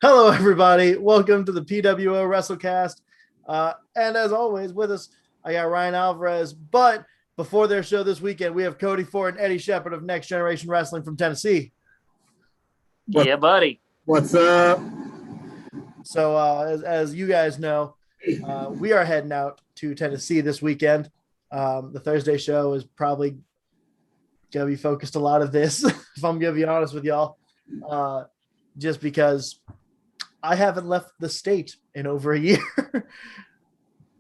Hello, everybody. Welcome to the PWO WrestleCast. And as always, with us, I got Ryan Alvarez. But before their show this weekend, we have Cody Ford and Eddie Shepard of Next Generation Wrestling from Tennessee. Yeah, buddy. What's up? So, as you guys know, we are heading out to Tennessee this weekend. The Thursday show is probably going to be focused a lot of this, if I'm going to be honest with y'all, just because I haven't left the state in over a year.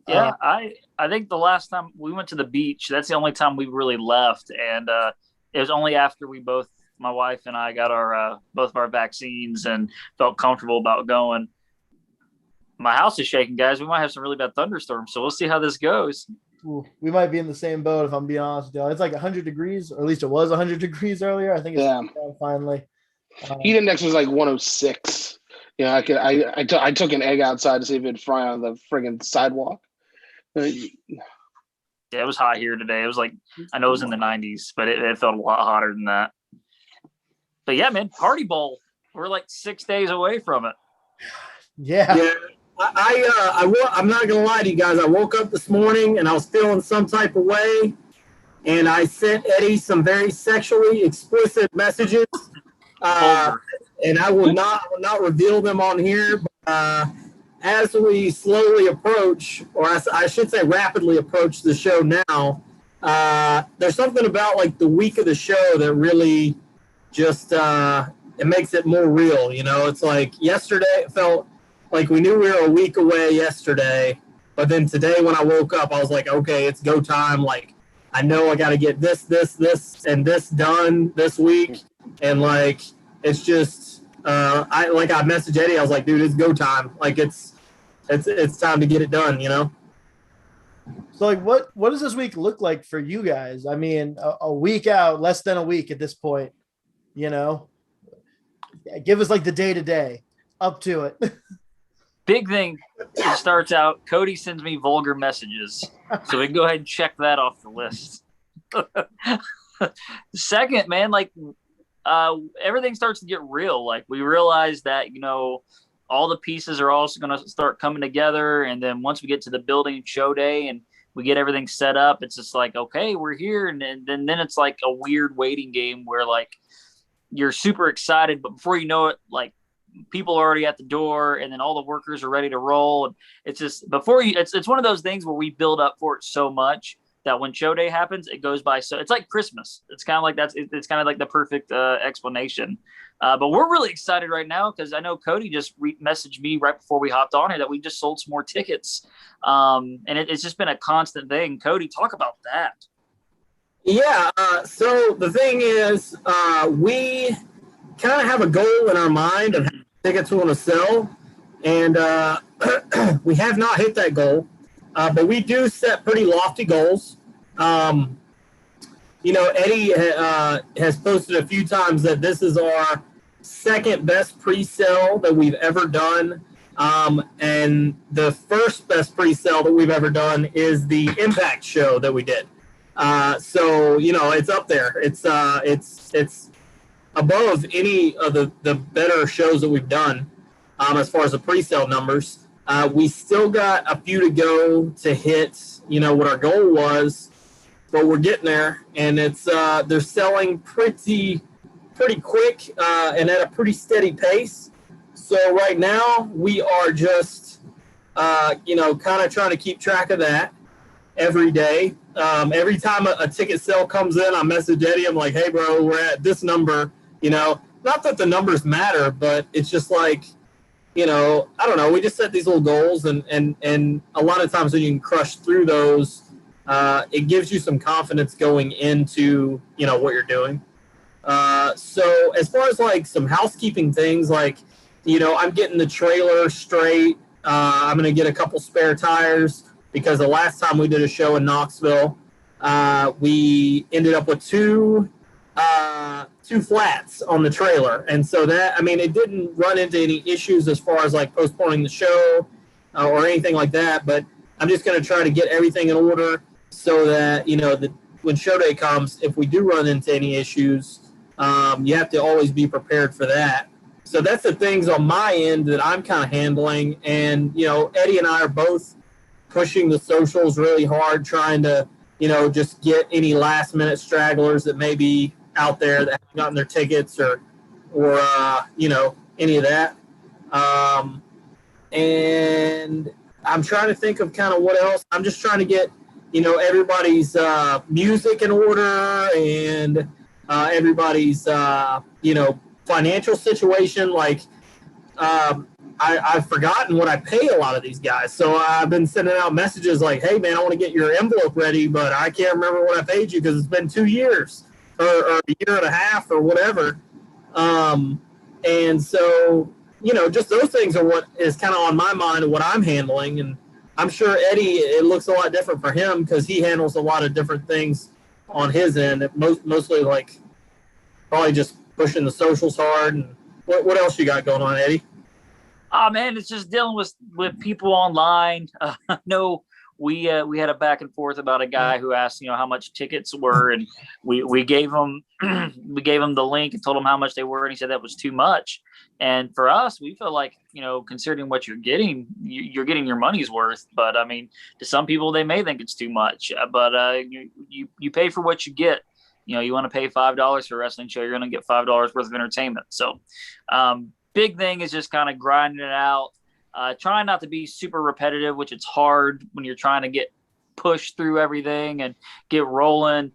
Yeah, I think the last time we went to the beach, that's the only time we really left. And it was only after my wife and I got our both of our vaccines and felt comfortable about going. My house is shaking, guys. We might have some really bad thunderstorms, so we'll see how this goes. Ooh, we might be in the same boat, if I'm being honest with y'all. It's like 100 degrees, or at least it was 100 degrees earlier. I think it's down finally. Heat index was like 106. You know, I took an egg outside to see if it'd fry on the friggin' sidewalk. Yeah, it was hot here today. It was like, I know it was in the 90s, but it felt a lot hotter than that. But yeah, man, Party Bowl. We're like 6 days away from it. Yeah. I'm not gonna lie to you guys. I woke up this morning and I was feeling some type of way, and I sent Eddie some very sexually explicit messages. And I will not reveal them on here. But, as we slowly approach, or I should say rapidly approach the show now, there's something about like the week of the show that really just it makes it more real. You know, it's like yesterday it felt like we knew we were a week away yesterday, but then today when I woke up, I was like, okay, it's go time. Like, I know I got to get this, and this done this week, and like it's just. I messaged Eddie. I was like, dude, it's go time. Like it's time to get it done, you know? So like, what does this week look like for you guys? I mean, a week out, less than a week at this point, you know, give us like the day to day up to it. Big thing, it starts out, Cody sends me vulgar messages. So we can go ahead and check that off the list. Second, man, like, everything starts to get real. Like, we realize that, you know, all the pieces are also going to start coming together. And then once we get to the building show day and we get everything set up, it's just like, okay, we're here. And then it's like a weird waiting game where like you're super excited, but before you know it, like people are already at the door and then all the workers are ready to roll. And it's just it's one of those things where we build up for it so much that when show day happens, it goes by. So it's like Christmas. It's kind of like it's kind of like the perfect explanation. But we're really excited right now because I know Cody just messaged me right before we hopped on here that we just sold some more tickets. And it's just been a constant thing. Cody, talk about that. Yeah. So the thing is, we kind of have a goal in our mind of how many tickets we want to sell. And we have not hit that goal. But we do set pretty lofty goals. You know, Eddie has posted a few times that this is our second best pre-sale that we've ever done. And the first best pre-sale that we've ever done is the Impact show that we did. So, you know, it's up there. It's above any of the better shows that we've done as far as the pre-sale numbers. We still got a few to go to hit, you know, what our goal was, but we're getting there, and it's they're selling pretty quick and at a pretty steady pace. So right now we are just, you know, kind of trying to keep track of that every day. Every time a ticket sale comes in, I message Eddie. I'm like, hey, bro, we're at this number. You know, not that the numbers matter, but it's just like, you know, I don't know. We just set these little goals, and a lot of times when you can crush through those, it gives you some confidence going into, you know, what you're doing. So as far as like some housekeeping things, like, you know, I'm getting the trailer straight. I'm going to get a couple spare tires because the last time we did a show in Knoxville, we ended up with two flats on the trailer. And so that, I mean, it didn't run into any issues as far as like postponing the show or anything like that. But I'm just going to try to get everything in order so that, you know, when show day comes, if we do run into any issues, you have to always be prepared for that. So that's the things on my end that I'm kind of handling. And, you know, Eddie and I are both pushing the socials really hard, trying to, you know, just get any last minute stragglers that may be out there that haven't gotten their tickets or you know, any of that. And I'm trying to think of kind of what else. I'm just trying to get, you know, everybody's music in order and everybody's, you know, financial situation. Like, I've forgotten what I pay a lot of these guys. So I've been sending out messages like, hey, man, I want to get your envelope ready, but I can't remember what I paid you because it's been 2 years or a year and a half or whatever. And so, you know, just those things are what is kind of on my mind and what I'm handling. And I'm sure Eddie, it looks a lot different for him because he handles a lot of different things on his end. Mostly like probably just pushing the socials hard. And what else you got going on, Eddie? Oh man, it's just dealing with people online. No, we had a back and forth about a guy who asked, you know, how much tickets were, and we gave him the link and told him how much they were, and he said that was too much. And for us, we feel like, you know, considering what you're getting your money's worth. But I mean, to some people, they may think it's too much. But you pay for what you get. You know, you want to pay $5 for a wrestling show, you're going to get $5 worth of entertainment. So, big thing is just kind of grinding it out. Trying not to be super repetitive, which it's hard when you're trying to get pushed through everything and get rolling.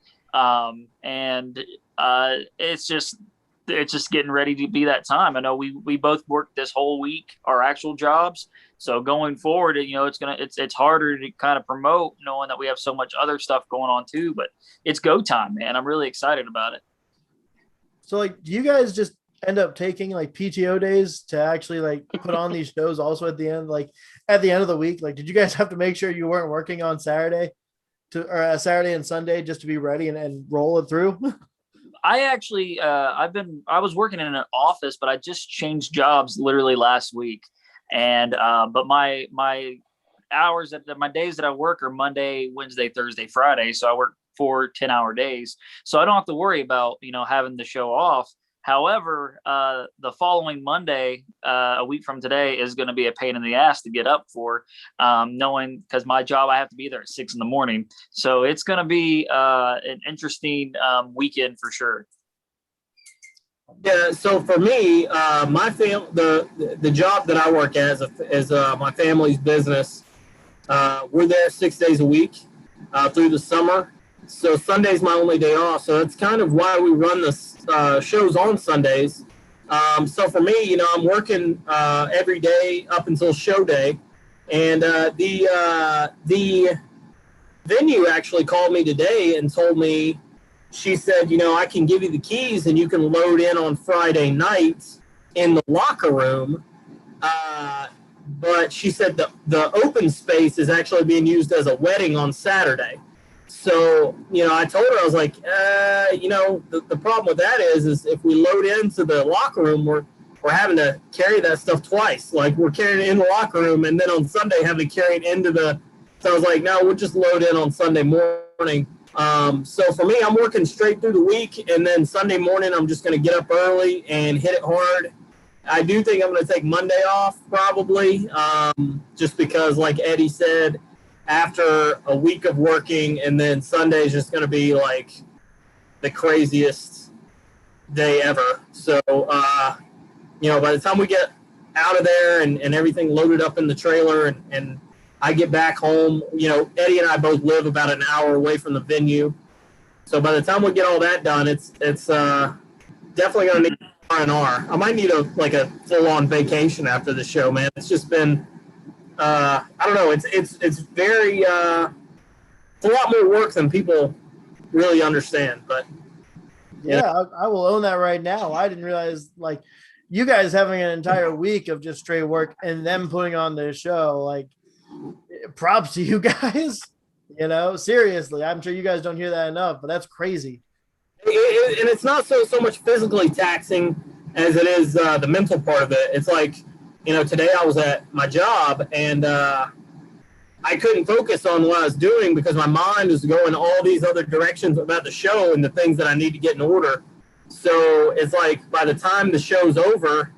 It's just getting ready to be that time. I know we both worked this whole week, our actual jobs. So going forward, you know, it's harder to kind of promote knowing that we have so much other stuff going on too, but it's go time, man. I'm really excited about it. So like, do you guys just end up taking like PTO days to actually like put on these shows also at the end of the week? Like, did you guys have to make sure you weren't working on Saturday and Sunday just to be ready and roll it through? I actually, I was working in an office, but I just changed jobs literally last week. And, but my hours my days that I work are Monday, Wednesday, Thursday, Friday. So I work 4 10-hour days. So I don't have to worry about, you know, having the show off. However, the following Monday, a week from today, is going to be a pain in the ass to get up for, knowing because my job, I have to be there at 6 a.m. So it's going to be an interesting weekend for sure. Yeah. So for me, the job that I work as is my family's business. We're there 6 days a week through the summer. So Sunday's my only day off. So that's kind of why we run the shows on Sundays. So for me, you know, I'm working every day up until show day. And the venue actually called me today and told me, she said, you know, I can give you the keys and you can load in on Friday nights in the locker room. But she said the open space is actually being used as a wedding on Saturday. So, you know, I told her, I was like, you know, the problem with that is if we load into the locker room, we're having to carry that stuff twice. Like, we're carrying it in the locker room and then on Sunday having to carry it into so I was like, no, we'll just load in on Sunday morning. So for me, I'm working straight through the week, and then Sunday morning, I'm just going to get up early and hit it hard. I do think I'm going to take Monday off probably, just because, like Eddie said, after a week of working, and then Sunday is just going to be like the craziest day ever. So, you know, by the time we get out of there and everything loaded up in the trailer and I get back home, you know, Eddie and I both live about an hour away from the venue. So by the time we get all that done, it's definitely going to need R&R. I might need a full-on vacation after the show, man. It's just been, I don't know. It's very, it's a lot more work than people really understand, but. Yeah, I will own that right now. I didn't realize like you guys having an entire week of just straight work and them putting on their show, like, props to you guys. You know, seriously, I'm sure you guys don't hear that enough, but that's crazy. And it's not so much physically taxing as it is the mental part of it. It's like, you know, today I was at my job and I couldn't focus on what I was doing because my mind was going all these other directions about the show and the things that I need to get in order. So it's like by the time the show's over,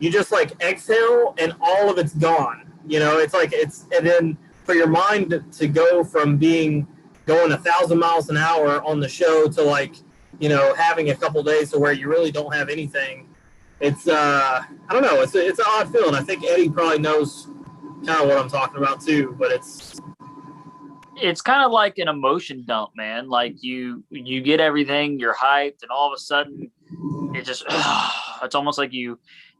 you just like exhale and all of it's gone. It's like and then for your mind to go from going 1,000 miles an hour on the show to like, having a couple days to where you really don't have anything. It's I don't know. It's an odd feeling. I think Eddie probably knows kind of what I'm talking about too, but it's kind of like an emotion dump, man. Like you get everything, you're hyped, and all of a sudden it just it's almost like you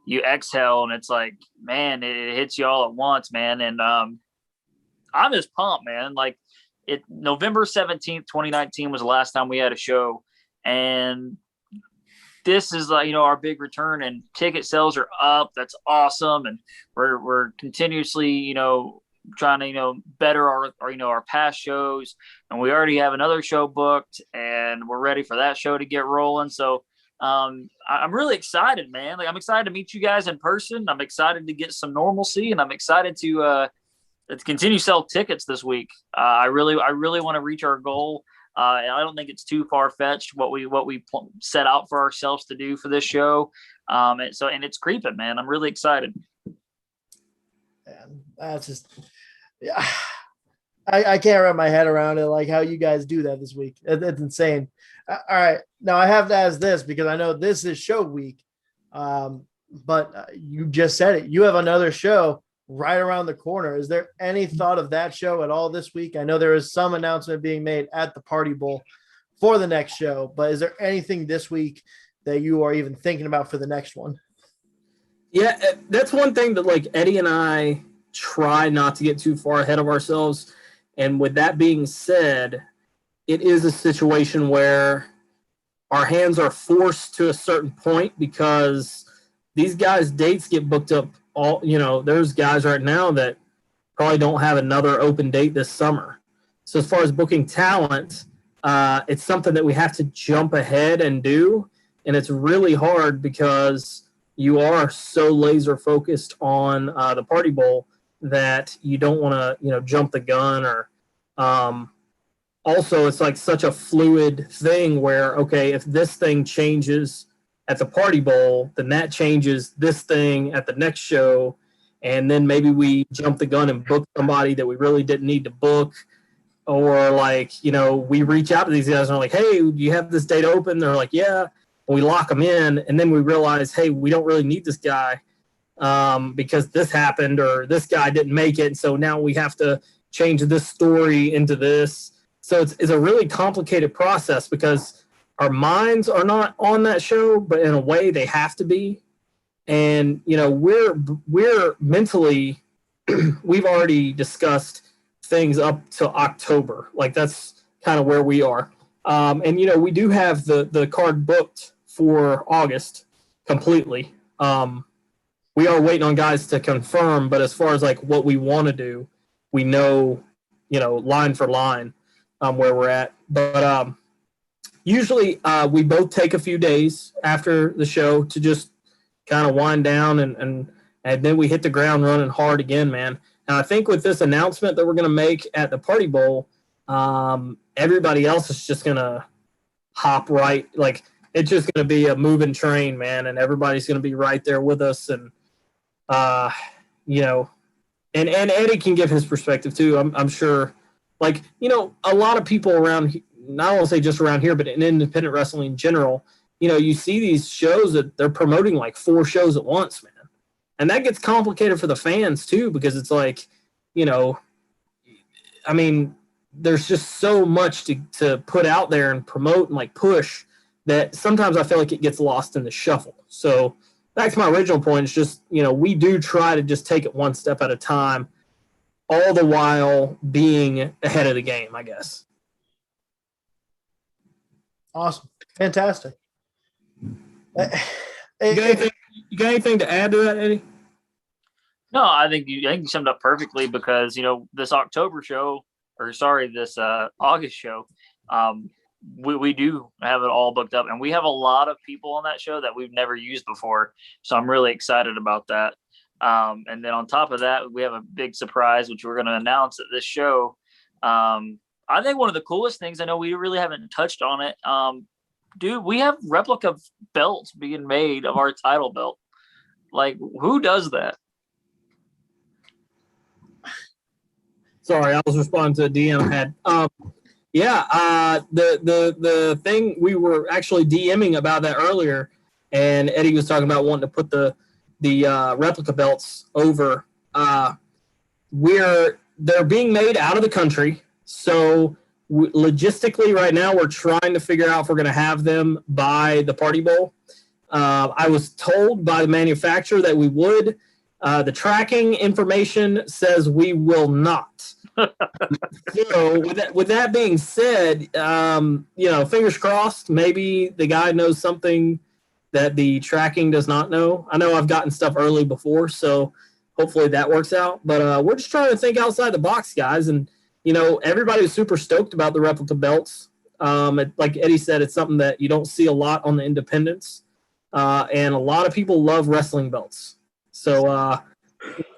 exhale, and it's like, man, it hits you all at once, man. And I'm just pumped, man. Like November 17th, 2019 was the last time we had a show, and this is like, our big return, and ticket sales are up. That's awesome. And we're continuously, trying to, better our past shows. And we already have another show booked, and we're ready for that show to get rolling. So I'm really excited, man. Like, I'm excited to meet you guys in person. I'm excited to get some normalcy, and I'm excited to continue to sell tickets this week. I really want to reach our goal. And I don't think it's too far-fetched what we set out for ourselves to do for this show. And it's creeping, man. I'm really excited. Man, that's just, yeah. I can't wrap my head around it, like how you guys do that this week. It's insane. All right, now I have to ask this because I know this is show week, but you just said it. You have another show right around the corner. Is there any thought of that show at all this week? I know there is some announcement being made at the Party Bowl for the next show, but is there anything this week that you are even thinking about for the next one? Yeah, that's one thing that like Eddie and I try not to get too far ahead of ourselves. And with that being said, it is a situation where our hands are forced to a certain point because these guys' dates get booked up. There's guys right now that probably don't have another open date this summer. So as far as booking talent, it's something that we have to jump ahead and do. And it's really hard because you are so laser focused on the Party Bowl that you don't want to, jump the gun or also it's like such a fluid thing where, okay, if this thing changes at the Party Bowl, then that changes this thing at the next show. And then maybe we jump the gun and book somebody that we really didn't need to book. Or like, we reach out to these guys and are like, hey, do you have this date open? They're like, yeah. And we lock them in. And then we realize, hey, we don't really need this guy because this happened or this guy didn't make it. And so now we have to change this story into this. So it's a really complicated process because our minds are not on that show, but in a way they have to be. And, we're mentally, we've already discussed things up to October. Like that's kind of where we are. And, we do have the card booked for August completely. We are waiting on guys to confirm, but as far as like what we want to do, we know, line for line where we're at. But, usually we both take a few days after the show to just kind of wind down and then we hit the ground running hard again, man. And I think with this announcement that we're going to make at the Party Bowl, everybody else is just going to hop right. Like it's just going to be a moving train, man. And everybody's going to be right there with us. And, and Eddie can give his perspective too. I'm sure like, a lot of people around not want to say just around here, but in independent wrestling in general, you see these shows that they're promoting like 4 shows at once, man. And that gets complicated for the fans too, because it's like, I mean, there's just so much to put out there and promote and like push that sometimes I feel like it gets lost in the shuffle. So back to my original point, it's just, we do try to just take it one step at a time, all the while being ahead of the game, I guess. Awesome. Fantastic. You got anything to add to that, Eddie? No, I think you summed up perfectly because, this October show, this August show, we do have it all booked up, and we have a lot of people on that show that we've never used before. So I'm really excited about that. And then on top of that, we have a big surprise, which we're going to announce at this show. I think one of the coolest things, I know we really haven't touched on it. Dude, we have replica belts being made of our title belt. Like, who does that? Sorry, I was responding to a DM I had. The thing we were actually DMing about that earlier, and Eddie was talking about wanting to put the replica belts over. They're being made out of the country, so logistically right now we're trying to figure out if we're going to have them by the Party Bowl. I was told by the manufacturer that we would. The tracking information says we will not. So with that being said, fingers crossed, maybe the guy knows something that the tracking does not know. I know I've gotten stuff early before, so hopefully that works out. But we're just trying to think outside the box, guys. And, everybody was super stoked about the replica belts. Like Eddie said, it's something that you don't see a lot on the independents. And a lot of people love wrestling belts. So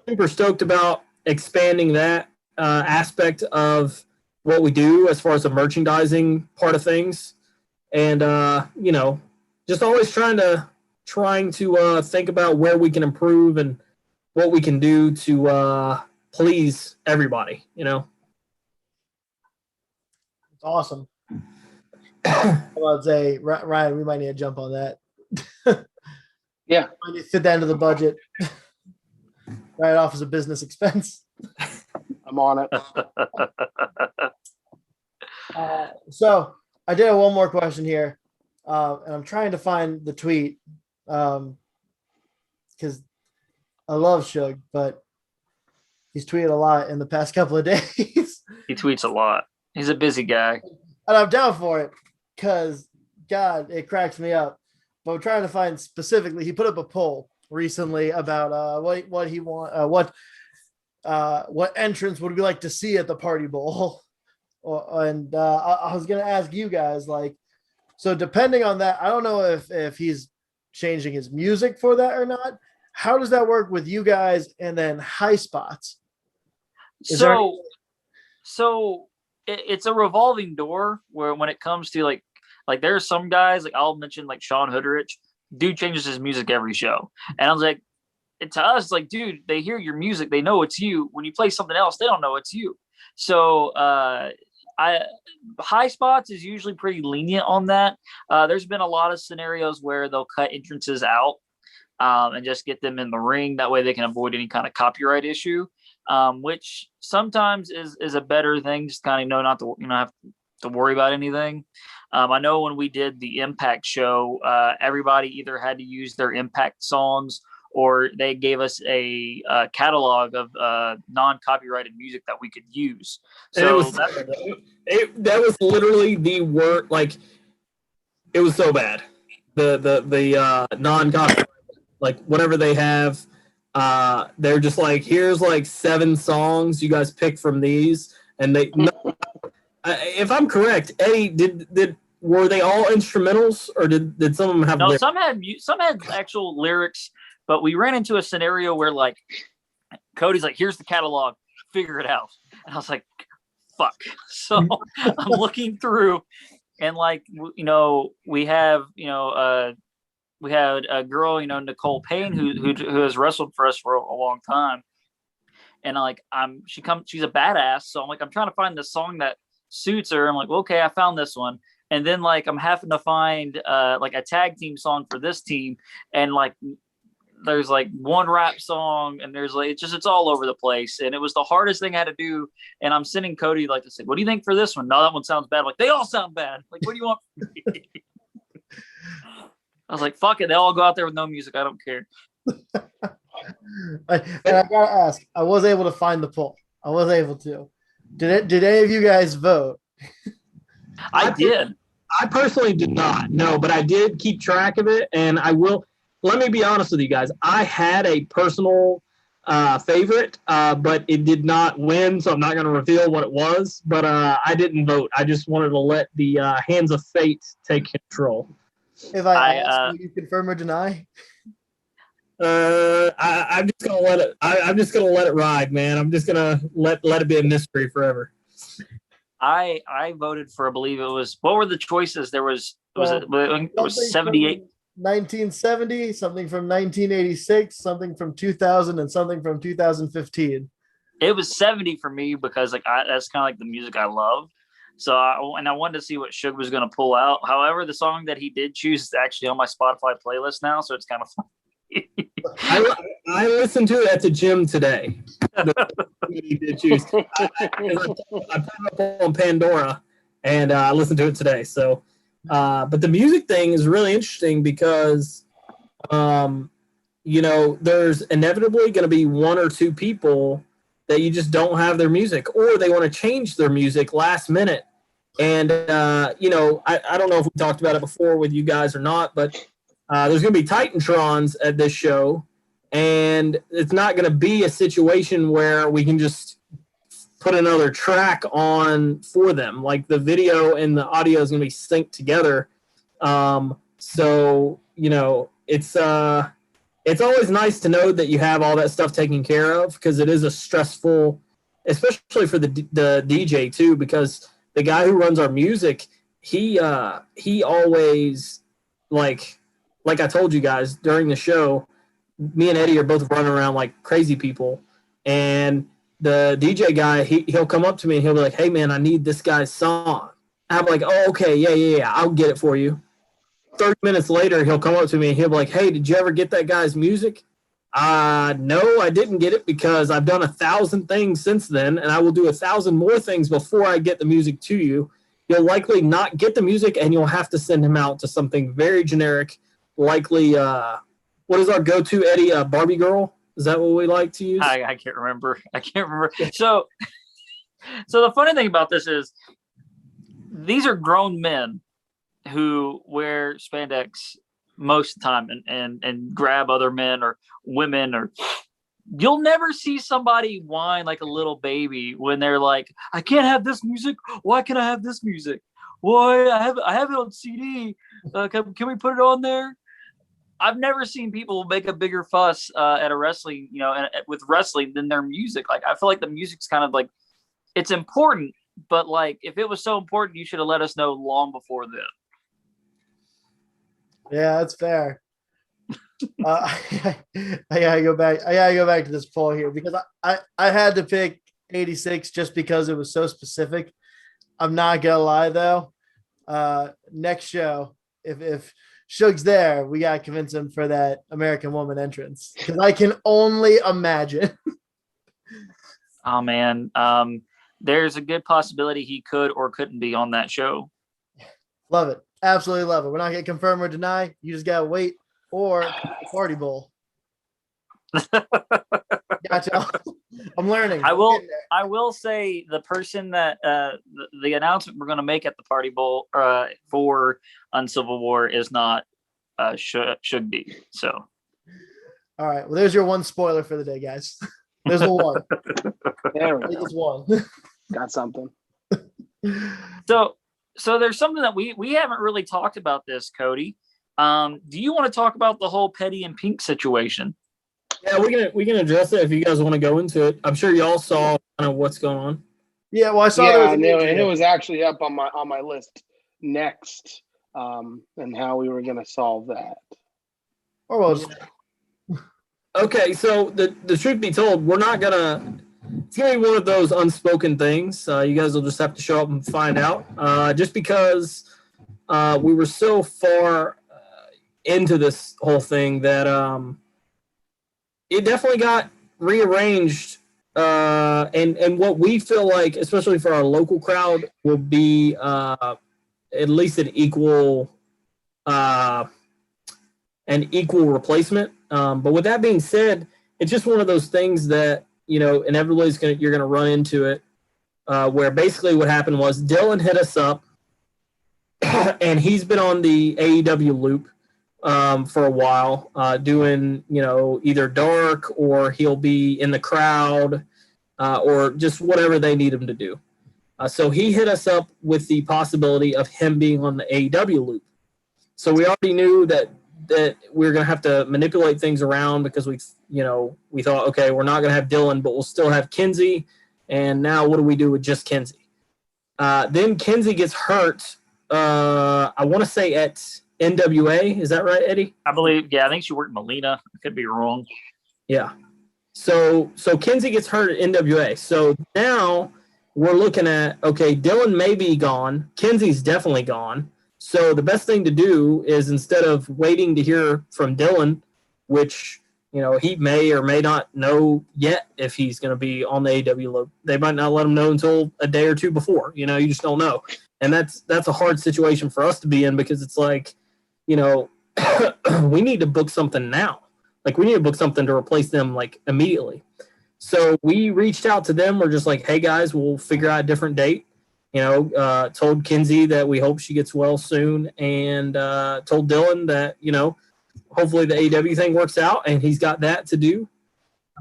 super stoked about expanding that aspect of what we do as far as the merchandising part of things. And, just always trying to think about where we can improve and what we can do to please everybody, It's awesome. I'd say, Ryan, we might need to jump on that. Yeah. We need to fit that into the budget. Right off as a business expense. I'm on it. So I did have one more question here. And I'm trying to find the tweet because I love Suge, but he's tweeted a lot in the past couple of days. He tweets a lot. He's a busy guy. And I'm down for it because, God, it cracks me up. But I'm trying to find specifically, he put up a poll recently about what he want, what entrance would we like to see at the Party Bowl. And I was going to ask you guys, so depending on that, I don't know if he's changing his music for that or not. How does that work with you guys? And then high spots. So it's a revolving door where when it comes to like there are some guys, like I'll mention like Sean Hooderich, dude changes his music every show. And I was like, to us, like, dude, they hear your music, they know it's you. When you play something else, they don't know it's you. So high spots is usually pretty lenient on that. There's been a lot of scenarios where they'll cut entrances out and just get them in the ring. That way they can avoid any kind of copyright issue, which sometimes is a better thing. Just kind of not to have to worry about anything. I know when we did the Impact show, everybody either had to use their Impact songs or they gave us a catalog of non-copyrighted music that we could use. So that was literally the word. Like, it was so bad. The non-copyrighted, like whatever they have, they're just like, here's like 7 songs, you guys pick from these, and if I'm correct, Eddie, were they all instrumentals, or did some of them have? No, lyrics? some had actual lyrics. But we ran into a scenario where, like, Cody's like, here's the catalog, figure it out. And I was like, fuck. So I'm looking through and, like, we have, we had a girl, Nicole Payne, who has wrestled for us for a long time. And she's a badass. So I'm like, I'm trying to find the song that suits her. I'm like, well, okay, I found this one. And then, like, I'm having to find, like, a tag team song for this team. And, like, there's like one rap song and there's like, it's all over the place. And it was the hardest thing I had to do. And I'm sending Cody, like, to say, what do you think for this one? No, that one sounds bad. Like, they all sound bad. Like, what do you want from me? I was like, fuck it. They all go out there with no music. I don't care. And I gotta ask, I was able to find the poll. I was able to. Did any of you guys vote? I did. I personally did not. No, but I did keep track of it, and I will. Let me be honest with you guys. I had a personal favorite, but it did not win, so I'm not going to reveal what it was. But I didn't vote. I just wanted to let the hands of fate take control. If I ask, will you confirm or deny? I'm just gonna let it. I'm just gonna let it ride, man. I'm just gonna let it be a mystery forever. I voted for, I believe it was, what were the choices? There was 78. 1970, something from 1986, something from 2000, and something from 2015. It was 70 for me because that's kind of like the music I love. So I wanted to see what Suge was going to pull out. However, the song that he did choose is actually on my Spotify playlist now, so it's kind of fun. I listened to it at the gym today. He did choose. I put it up on Pandora, and I listened to it today. So, but the music thing is really interesting because, there's inevitably going to be one or two people that you just don't have their music, or they want to change their music last minute. And, I don't know if we talked about it before with you guys or not, but there's going to be Titantrons at this show, and it's not going to be a situation where we can just put another track on for them. Like the video and the audio is going to be synced together. It's always nice to know that you have all that stuff taken care of, because it is a stressful, especially for the DJ too, because the guy who runs our music, he always, like I told you guys during the show, me and Eddie are both running around like crazy people, and the DJ guy, he'll come up to me and he'll be like, "Hey man, I need this guy's song." I'm like, "Oh, okay, yeah, I'll get it for you." 30 minutes later, he'll come up to me and he'll be like, "Hey, did you ever get that guy's music?" No, I didn't get it, because I've done 1,000 things since then, and I will do 1,000 more things before I get the music to you. You'll likely not get the music, and you'll have to send him out to something very generic, likely, what is our go-to, Eddie? Barbie Girl? Is that what we like to use? I can't remember. So the funny thing about this is these are grown men who wear spandex most of the time and grab other men or women, or you'll never see somebody whine like a little baby when they're like, "I can't have this music. Why can't I have this music? Why I have it on CD. Can we put it on there?" I've never seen people make a bigger fuss at a wrestling, with wrestling than their music. Like, I feel like the music's kind of like, it's important, but like, if it was so important, you should have let us know long before then. Yeah, that's fair. I gotta go back. I gotta go back to this poll here, because I had to pick 86 just because it was so specific. I'm not gonna lie though. Next show, if Suge's there, we gotta convince him for that American Woman entrance, because I can only imagine. Oh man, there's a good possibility he could or couldn't be on that show. Love it. Absolutely love it. We're not going to confirm or deny. You just got to wait or party bowl. Gotcha. I'm learning. I will say the person that the announcement we're going to make at the party bowl for Uncivil War is not should be. So. All right. Well, there's your one spoiler for the day, guys. There's the one. There we I think go. it's one. Got something. So there's something that we haven't really talked about this, Cody. Do you want to talk about the whole Petty and Pink situation? Yeah, we can address it if you guys want to go into it. I'm sure y'all saw kind of what's going on. Yeah, well, I saw and it was actually up on my list next, and how we were going to solve that. Or was Okay, so the truth be told, we're not gonna. It's gonna be one of those unspoken things. You guys will just have to show up and find out. Just because we were so far into this whole thing that it definitely got rearranged. And what we feel like, especially for our local crowd, will be at least an equal replacement. But with that being said, it's just one of those things that, inevitably you're going to run into it, where basically what happened was Dylan hit us up, and he's been on the AEW loop for a while, doing, either dark, or he'll be in the crowd, or just whatever they need him to do. So he hit us up with the possibility of him being on the AEW loop. So we already knew that we were going to have to manipulate things around, because we thought, okay, we're not going to have Dylan, but we'll still have Kinsey. And now what do we do with just Kinsey? Then Kinsey gets hurt. I want to say NWA. Is that right, Eddie? I believe, yeah, I think she worked Melina. I could be wrong. Yeah. So Kenzie gets hurt at NWA. So now we're looking at, okay, Dylan may be gone. Kenzie's definitely gone. So the best thing to do is, instead of waiting to hear from Dylan, which, he may or may not know yet if he's going to be on the AW. They might not let him know until a day or two before. You just don't know. And that's a hard situation for us to be in, because it's like, we need to book something now. Like, we need to book something to replace them, like, immediately. So we reached out to them. We're just like, hey, guys, we'll figure out a different date. Told Kenzie that we hope she gets well soon, and told Dylan that, hopefully the AEW thing works out, and he's got that to do.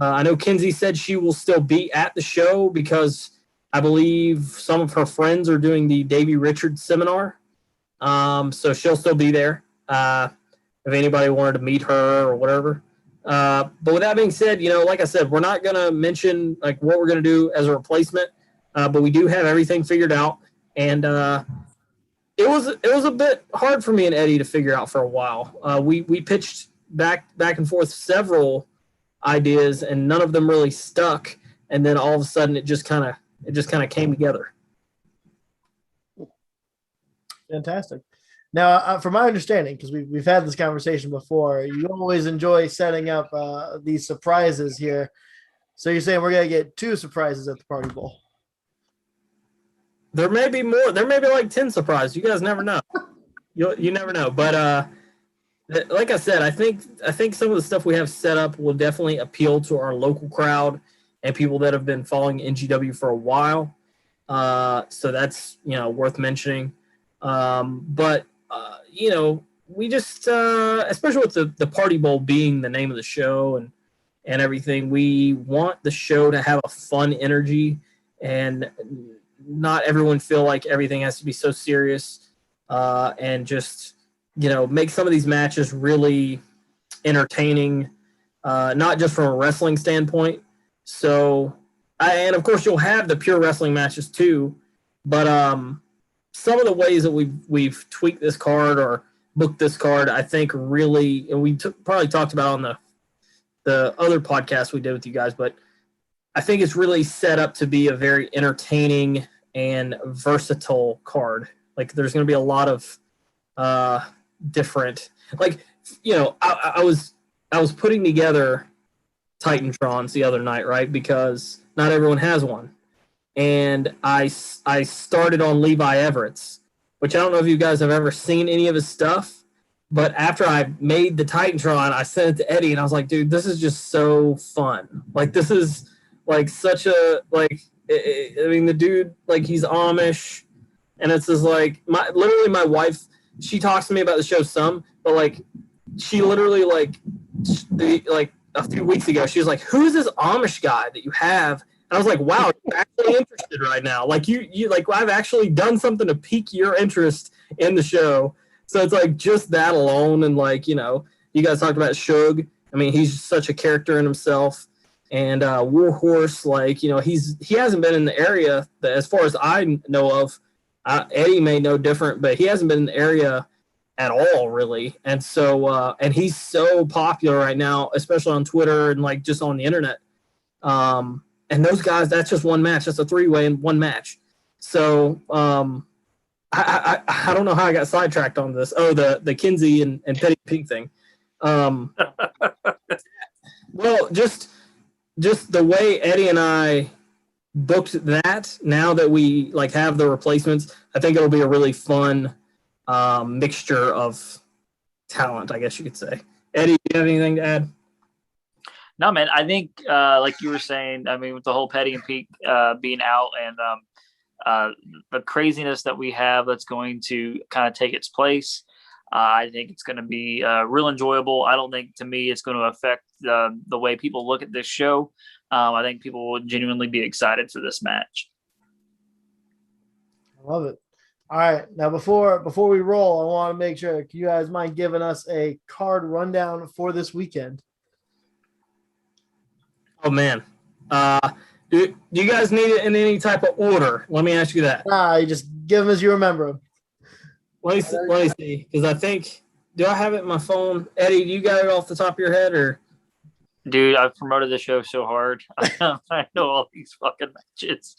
I know Kenzie said she will still be at the show because I believe some of her friends are doing the Davey Richards seminar. So she'll still be there if anybody wanted to meet her or whatever. But with that being said, like I said, we're not going to mention like what we're going to do as a replacement, but we do have everything figured out. And it was a bit hard for me and Eddie to figure out for a while. We pitched back and forth several ideas, and none of them really stuck. And then all of a sudden, it just kind of came together. Fantastic. Now, from my understanding, because we've had this conversation before, you always enjoy setting up these surprises here. So you're saying we're going to get 2 surprises at the Party Bowl? There may be more. There may be like 10 surprises. You guys never know. You never know. But like I said, I think some of the stuff we have set up will definitely appeal to our local crowd and people that have been following NGW for a while. So that's worth mentioning. But we just, especially with the Party Bowl being the name of the show and everything, we want the show to have a fun energy and not everyone feel like everything has to be so serious, and just, make some of these matches really entertaining, not just from a wrestling standpoint. So, and of course you'll have the pure wrestling matches too, but, some of the ways that we've tweaked this card or booked this card, I think really, and we probably talked about on the other podcast we did with you guys, but I think it's really set up to be a very entertaining and versatile card. Like, there's going to be a lot of different, like, I was putting together Titantrons the other night, right? Because not everyone has one. And I started on Levi Everett's, which I don't know if you guys have ever seen any of his stuff, but after I made the Titantron, I sent it to Eddie, and I was like, dude, this is just so fun. Like, this is, like, such a, like, I mean, the dude, like, he's Amish, and it's just, like, literally my wife, she talks to me about the show some, but, like, she literally, like, a few weeks ago, she was like, who's this Amish guy that you have? I was like, wow, you're actually interested right now. Like, you like, I've actually done something to pique your interest in the show. So it's like just that alone. And like, you guys talked about Suge. I mean, he's such a character in himself. And Warhorse, like, he hasn't been in the area as far as I know of. Eddie may know different, but he hasn't been in the area at all, really. And so, and he's so popular right now, especially on Twitter and like just on the internet. And those guys, that's just one match. That's a 3-way in one match. So I don't know how I got sidetracked on this. Oh, the Kinsey and Petty Pink thing. Well, just the way Eddie and I booked that, now that we like have the replacements, I think it'll be a really fun mixture of talent, I guess you could say. Eddie, do you have anything to add? No, man, I think like you were saying, I mean, with the whole Petty and Peak being out and the craziness that we have that's going to kind of take its place, I think it's going to be real enjoyable. I don't think, to me, it's going to affect the way people look at this show. I think people will genuinely be excited for this match. I love it. All right. Now, before we roll, I want to make sure, you guys mind giving us a card rundown for this weekend? Oh, man. Do you guys need it in any type of order? Let me ask you that. You just give them as you remember them. Let me see. Because I think do I have it in my phone? Eddie, do you got it off the top of your head or? Dude, I've promoted the show so hard. I know all these fucking matches.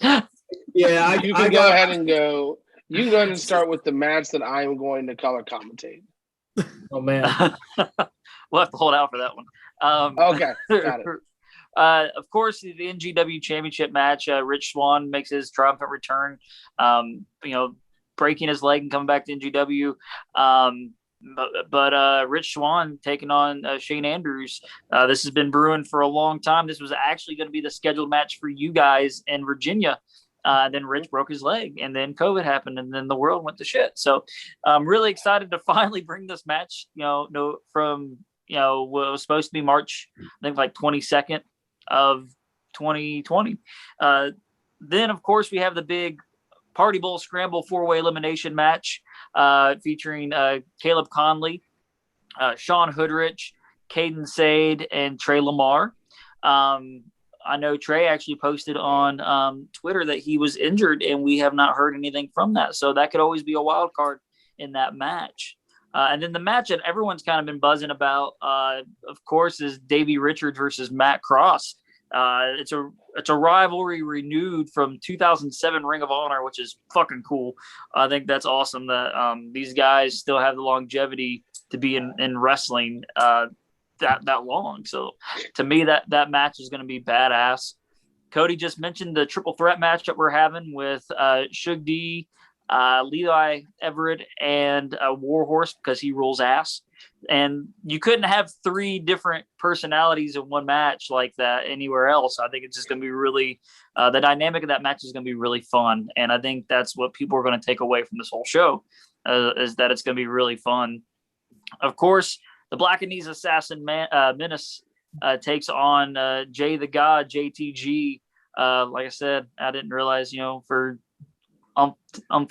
Yeah, You can go ahead and go. You can go ahead and start with the match that I am going to color commentate. Oh man, We'll have to hold out for that one. Okay, got it. Of course, the NGW Championship match. Rich Swann makes his triumphant return. Breaking his leg and coming back to NGW. But Rich Swann taking on Shane Andrews. This has been brewing for a long time. This was actually going to be the scheduled match for you guys in Virginia. Then Rich broke his leg, and then COVID happened, and then the world went to shit. So I'm really excited to finally bring this match. From what was supposed to be March, I think like 22nd of 2020. Then of course we have the big Party Bowl Scramble 4-way elimination match featuring Caleb Conley, Sean Hoodrich, Caden Sade, and Trey Lamar. I know Trey actually posted on Twitter that he was injured, and we have not heard anything from that. So that could always be a wild card in that match. And then the match that everyone's kind of been buzzing about, of course, is Davey Richards versus Matt Cross. It's a rivalry renewed from 2007 Ring of Honor, which is fucking cool. I think that's awesome that these guys still have the longevity to be in wrestling that long. So to me, that match is going to be badass. Cody just mentioned the triple threat match that we're having with Shug D, Levi Everett, and Warhorse, because he rules ass. And you couldn't have 3 different personalities in one match like that anywhere else. I think it's just going to be really the dynamic of that match is going to be really fun. And I think that's what people are going to take away from this whole show is that it's going to be really fun. Of course, the Black and Knees Assassin Menace takes on Jay the God, JTG. Like I said, I didn't realize, for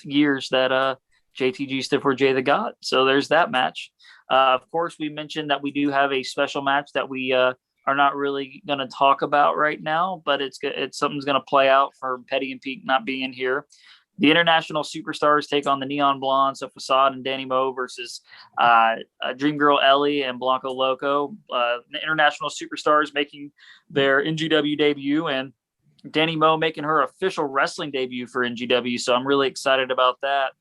years that JTG stood for Jay the God. So there's that match. Of course, we mentioned that we do have a special match that we are not really going to talk about right now, but it's something's going to play out for Petty and Peak not being here. The International Superstars take on the Neon Blondes, so Facade and Danny Moe versus Dream Girl Ellie and Blanco Loco. The International Superstars making their NGW debut, and Danny Moe making her official wrestling debut for NGW. So I'm really excited about that.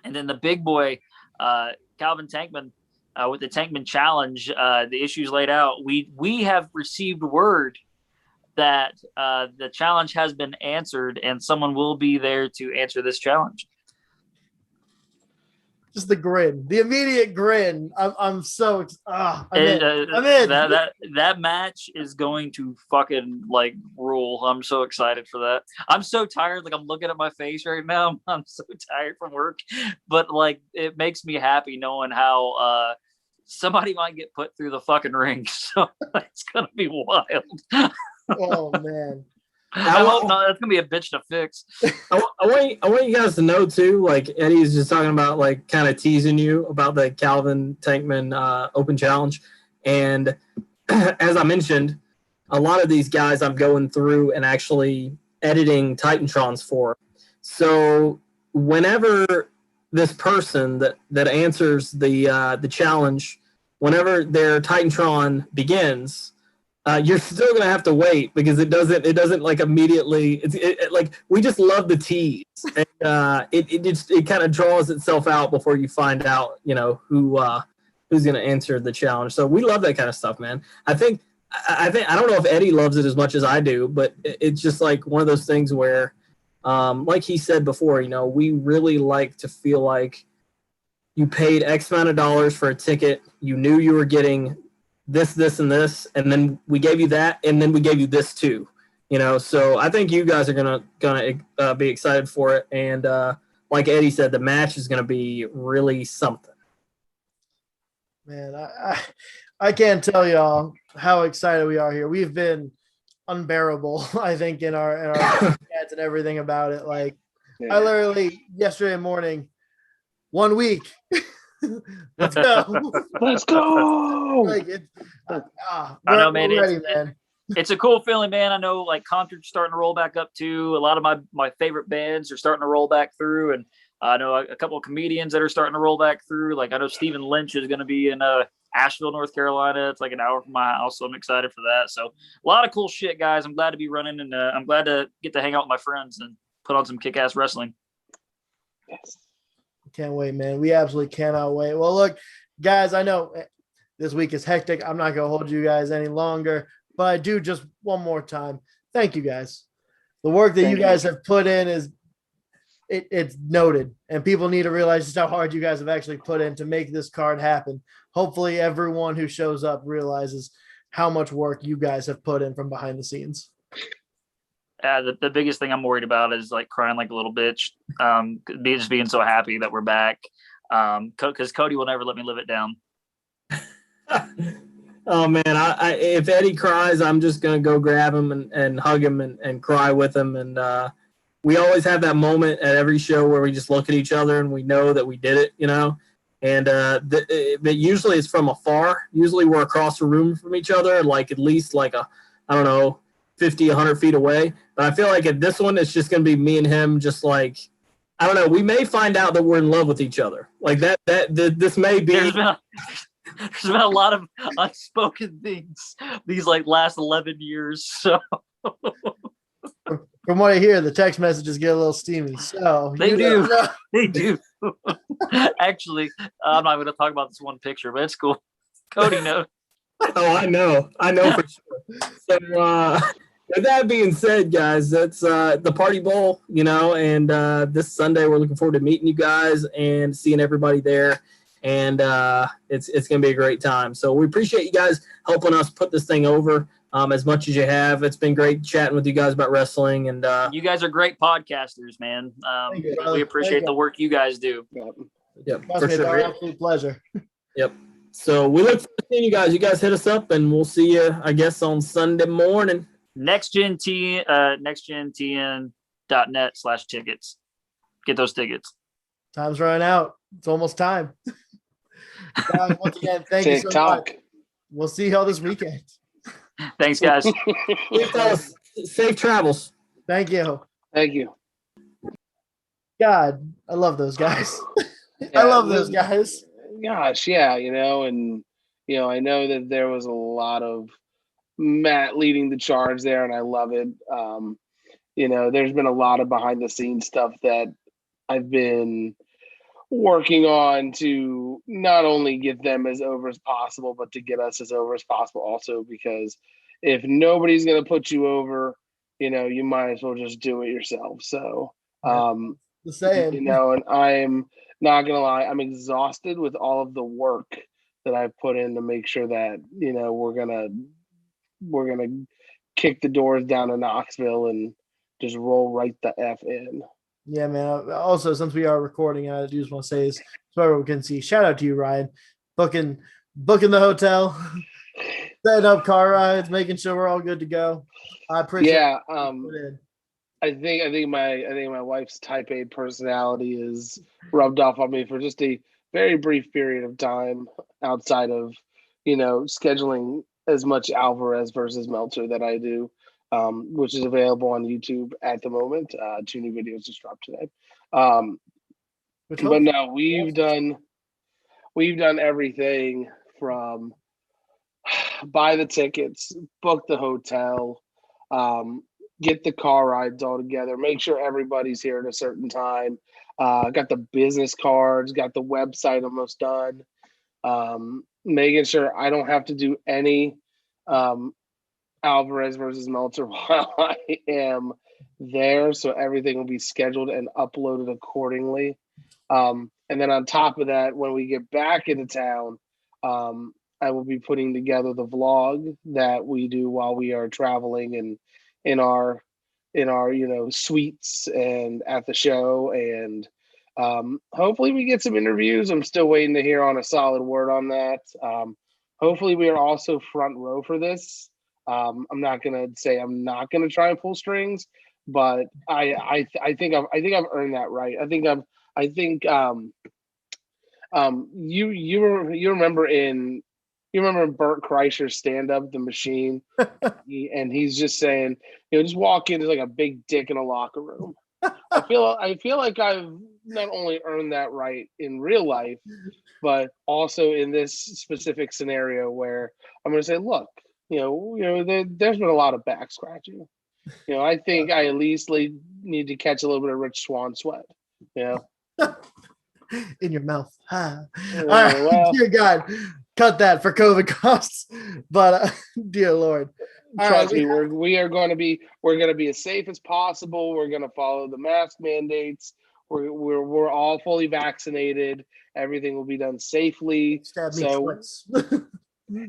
And then the big boy, Calvin Tankman, with the Tankman Challenge, the issues laid out. We have received word that the challenge has been answered, and someone will be there to answer this challenge. Just the grin, the immediate grin. I'm so I'm in. That match is going to fucking rule. I'm so excited for that. I'm so tired. I'm looking at my face right now. I'm so tired from work, but it makes me happy knowing how somebody might get put through the fucking ring. So it's gonna be wild. Oh man. I hope not. That's gonna be a bitch to fix. I want you guys to know too. Eddie is just talking about kind of teasing you about the Calvin Tankman Open Challenge, and as I mentioned, a lot of these guys I'm going through and actually editing Titantrons for. So whenever this person that answers the challenge, whenever their Titantron begins. You're still gonna have to wait because it doesn't immediately. We just love the tease, and it kind of draws itself out before you find out who's gonna answer the challenge. So we love that kind of stuff, man. I think I don't know if Eddie loves it as much as I do, but it's just one of those things where, like he said before, we really like to feel like you paid X amount of dollars for a ticket, you knew you were getting this, and this, and then we gave you that, and then we gave you this too. So I think you guys are gonna be excited for it, and like Eddie said, the match is gonna be really something. Man, I can't tell y'all how excited we are here. We've been unbearable, I think, in our chats and everything about it. I literally yesterday morning, 1 week. Let's go. Let's go. I know, man. Ready, man. It's a cool feeling, man. I know concerts starting to roll back up too. A lot of my favorite bands are starting to roll back through, and I know a couple of comedians that are starting to roll back through. Like I know Stephen Lynch is going to be in Asheville, North Carolina. It's like an hour from my house, so I'm excited for that. So a lot of cool shit, guys. I'm glad to be running, and I'm glad to get to hang out with my friends and put on some kick-ass wrestling. Yes. Can't wait, man. We absolutely cannot wait. Well, look, guys, I know this week is hectic. I'm not going to hold you guys any longer, but I do just one more time. Thank you, guys. The work that you guys have put in is it's noted, and people need to realize just how hard you guys have actually put in to make this card happen. Hopefully everyone who shows up realizes how much work you guys have put in from behind the scenes. The biggest thing I'm worried about is like crying like a little bitch. Just being so happy that we're back. Because Cody will never let me live it down. Oh man, I if Eddie cries, I'm just gonna go grab him and hug him and cry with him. And we always have that moment at every show where we just look at each other and we know that we did it, you know. And but usually it's from afar. Usually we're across the room from each other, like at least like I don't know, 50, 100 feet away. But I feel like at this one, it's just gonna be me and him, just like. I don't know. We may find out that we're in love with each other. Like that this may be. There's been a lot of unspoken things these like last 11 years. So from what I hear, the text messages get a little steamy. So they do. They do. Actually, I'm not going to talk about this one picture, but it's cool. Cody knows. Oh, I know for sure. So with that being said, guys, that's the Party Bowl, you know, and this Sunday we're looking forward to meeting you guys and seeing everybody there. And it's going to be a great time. So we appreciate you guys helping us put this thing over as much as you have. It's been great chatting with you guys about wrestling. And you guys are great podcasters, man. We appreciate the work you guys do. Yep, for sure. Our absolute pleasure. Yep. So we look forward to seeing you guys. You guys hit us up, and we'll see you, I guess, on Sunday morning. nextgentn.net/tickets. Get those tickets. Time's running out. It's almost time. Guys, once again, thank you so much. We'll see y'all this weekend. Thanks, guys. Safe travels. Thank you. Thank you. God, I love those guys. I love those guys. Gosh, yeah, you know, and you know, I know that there was a lot of Matt leading the charge there, and I love it. You know, there's been a lot of behind the scenes stuff that I've been working on to not only get them as over as possible, but to get us as over as possible also, because if nobody's going to put you over, you know, you might as well just do it yourself. So, the same. you know, and I'm not going to lie, I'm exhausted with all of the work that I've put in to make sure that, you know, we're going to kick the doors down to Knoxville and just roll right the F in. Yeah, man. Also, since we are recording, I just want to say this so everyone can see. Shout out to you, Ryan, booking the hotel, setting up car rides, making sure we're all good to go. I appreciate. Yeah, I think my wife's Type A personality is rubbed off on me for just a very brief period of time outside of, you know, scheduling as much Alvarez versus Meltzer that I do. Which is available on YouTube at the moment. 2 new videos just dropped today. But no, we've done everything from buy the tickets, book the hotel, get the car rides all together, make sure everybody's here at a certain time. Got the business cards, got the website almost done. Making sure I don't have to do any Alvarez versus Meltzer while I am there, so everything will be scheduled and uploaded accordingly. And then on top of that, when we get back into town, I will be putting together the vlog that we do while we are traveling and in our you know, suites and at the show, and hopefully we get some interviews. I'm still waiting to hear on a solid word on that. Hopefully we are also front row for this. I'm not gonna say I'm not gonna try and pull strings, but I think I've earned that right. You remember Bert Kreischer's stand up, The Machine, and he's just saying, you know, just walk in, there's like a big dick in a locker room. I feel like I've not only earned that right in real life, but also in this specific scenario where I'm going to say, look, there's been a lot of back scratching. I think I at least need to catch a little bit of Rich Swan sweat. In your mouth. All right, well, dear God, cut that for COVID costs. But dear Lord, trust me, we're going to be as safe as possible. We're going to follow the mask mandates. We're all fully vaccinated. Everything will be done safely. Stab me twice.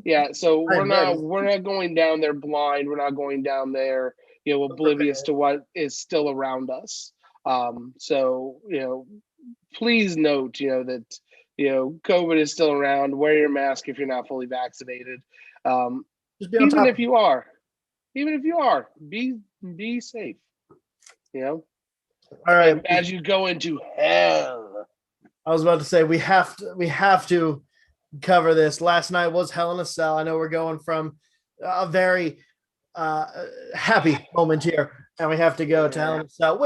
Yeah, so we're not going down there blind. We're not going down there, oblivious to what is still around us. So please note, that COVID is still around. Wear your mask if you're not fully vaccinated. Even if you are, be safe. All right. As you go into hell. I was about to say we have to cover this. Last night was Hell in a Cell. I know we're going from a very happy moment here, and we have to go to Hell in a Cell,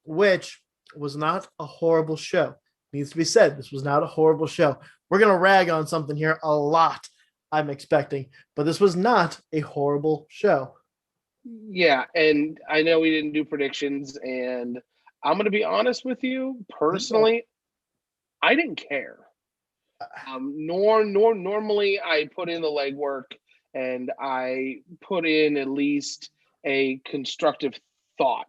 which was not a horrible show. Needs to be said, this was not a horrible show. We're gonna rag on something here a lot, I'm expecting, but this was not a horrible show. Yeah, and I know we didn't do predictions, and I'm gonna be honest with you personally. I didn't care. Normally I put in the legwork and I put in at least a constructive thought,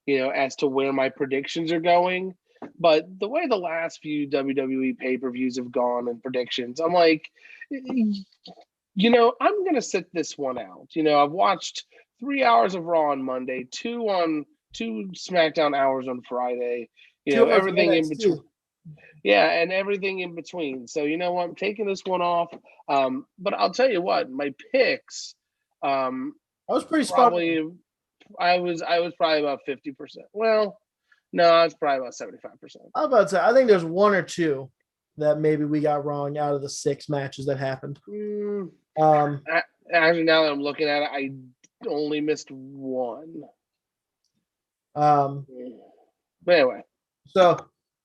as to where my predictions are going. But the way the last few WWE pay-per-views have gone and predictions, I'm like, I'm going to sit this one out. I've watched 3 hours of Raw on Monday, two SmackDown hours on Friday, everything in between. Yeah, and everything in between. So you know what? I'm taking this one off. But I'll tell you what, my picks. I was pretty spotty. I was probably about 50%. Well, no, I was probably about 75%. I was about to say, I think there's one or two that maybe we got wrong out of the 6 matches that happened. Actually, now that I'm looking at it, I only missed one. But anyway, so.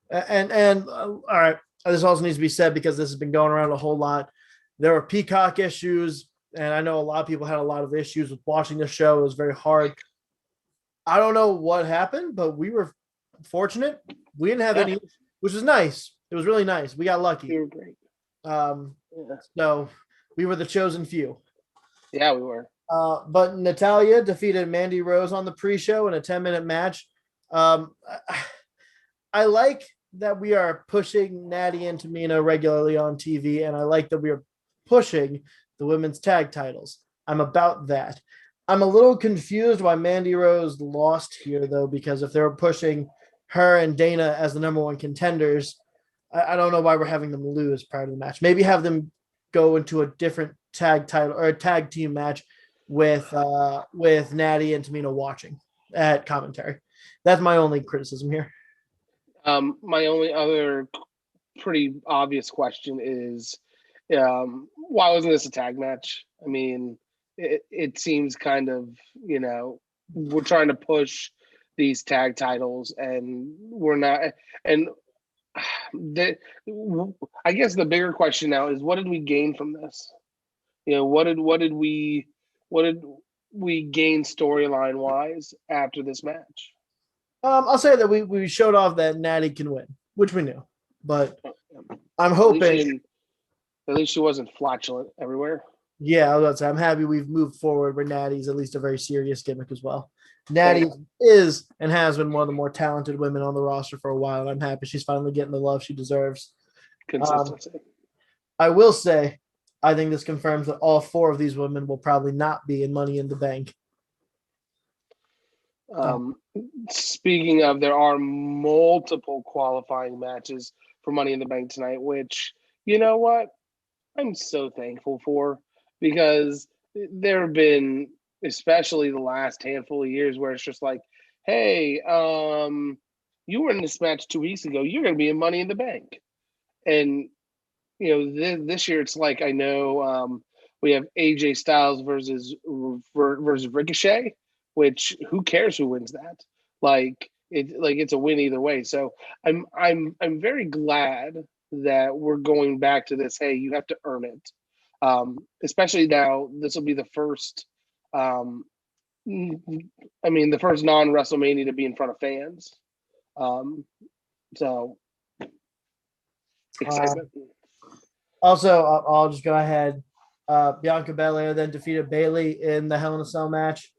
And all right, this also needs to be said because this has been going around a whole lot. There were Peacock issues, and I know a lot of people had a lot of issues with watching the show. It was very hard. I don't know what happened, but we were fortunate. We didn't have any, which was nice. It was really nice. We got lucky. You were great. So we were the chosen few. Yeah, we were. But Natalya defeated Mandy Rose on the pre-show in a 10-minute match. I like that we are pushing Natty and Tamina regularly on TV, and I like that we are pushing the women's tag titles. I'm about that. I'm a little confused why Mandy Rose lost here, though, because if they were pushing her and Dana as the number 1 contenders, I don't know why we're having them lose prior to the match. Maybe have them go into a different tag title or a tag team match with Natty and Tamina watching at commentary. That's my only criticism here. My only other pretty obvious question is, why wasn't this a tag match? I mean, it seems kind of, we're trying to push these tag titles and we're not. And I guess the bigger question now is, what did we gain from this? What did we gain storyline wise after this match? I'll say that we showed off that Natty can win, which we knew, but I'm hoping at least she wasn't flatulent everywhere. Yeah, I was about to say, I'm happy we've moved forward where Natty's at least a very serious gimmick as well. Natty is and has been one of the more talented women on the roster for a while, and I'm happy she's finally getting the love she deserves. Consistency. I will say, I think this confirms that all 4 of these women will probably not be in Money in the Bank. Speaking of, there are multiple qualifying matches for Money in the Bank tonight, which, you know what, I'm so thankful for, because there have been, especially the last handful of years, where it's just like, hey, you were in this match 2 weeks ago, you're going to be in Money in the Bank. And, this year it's like, I know we have AJ Styles versus Ricochet, which who cares who wins that? Like, it's a win either way. So I'm very glad that we're going back to this. Hey, you have to earn it. Especially now, this will be the first. The first non-WrestleMania to be in front of fans. So excitement. Also, I'll just go ahead. Bianca Belair then defeated Bayley in the Hell in a Cell match.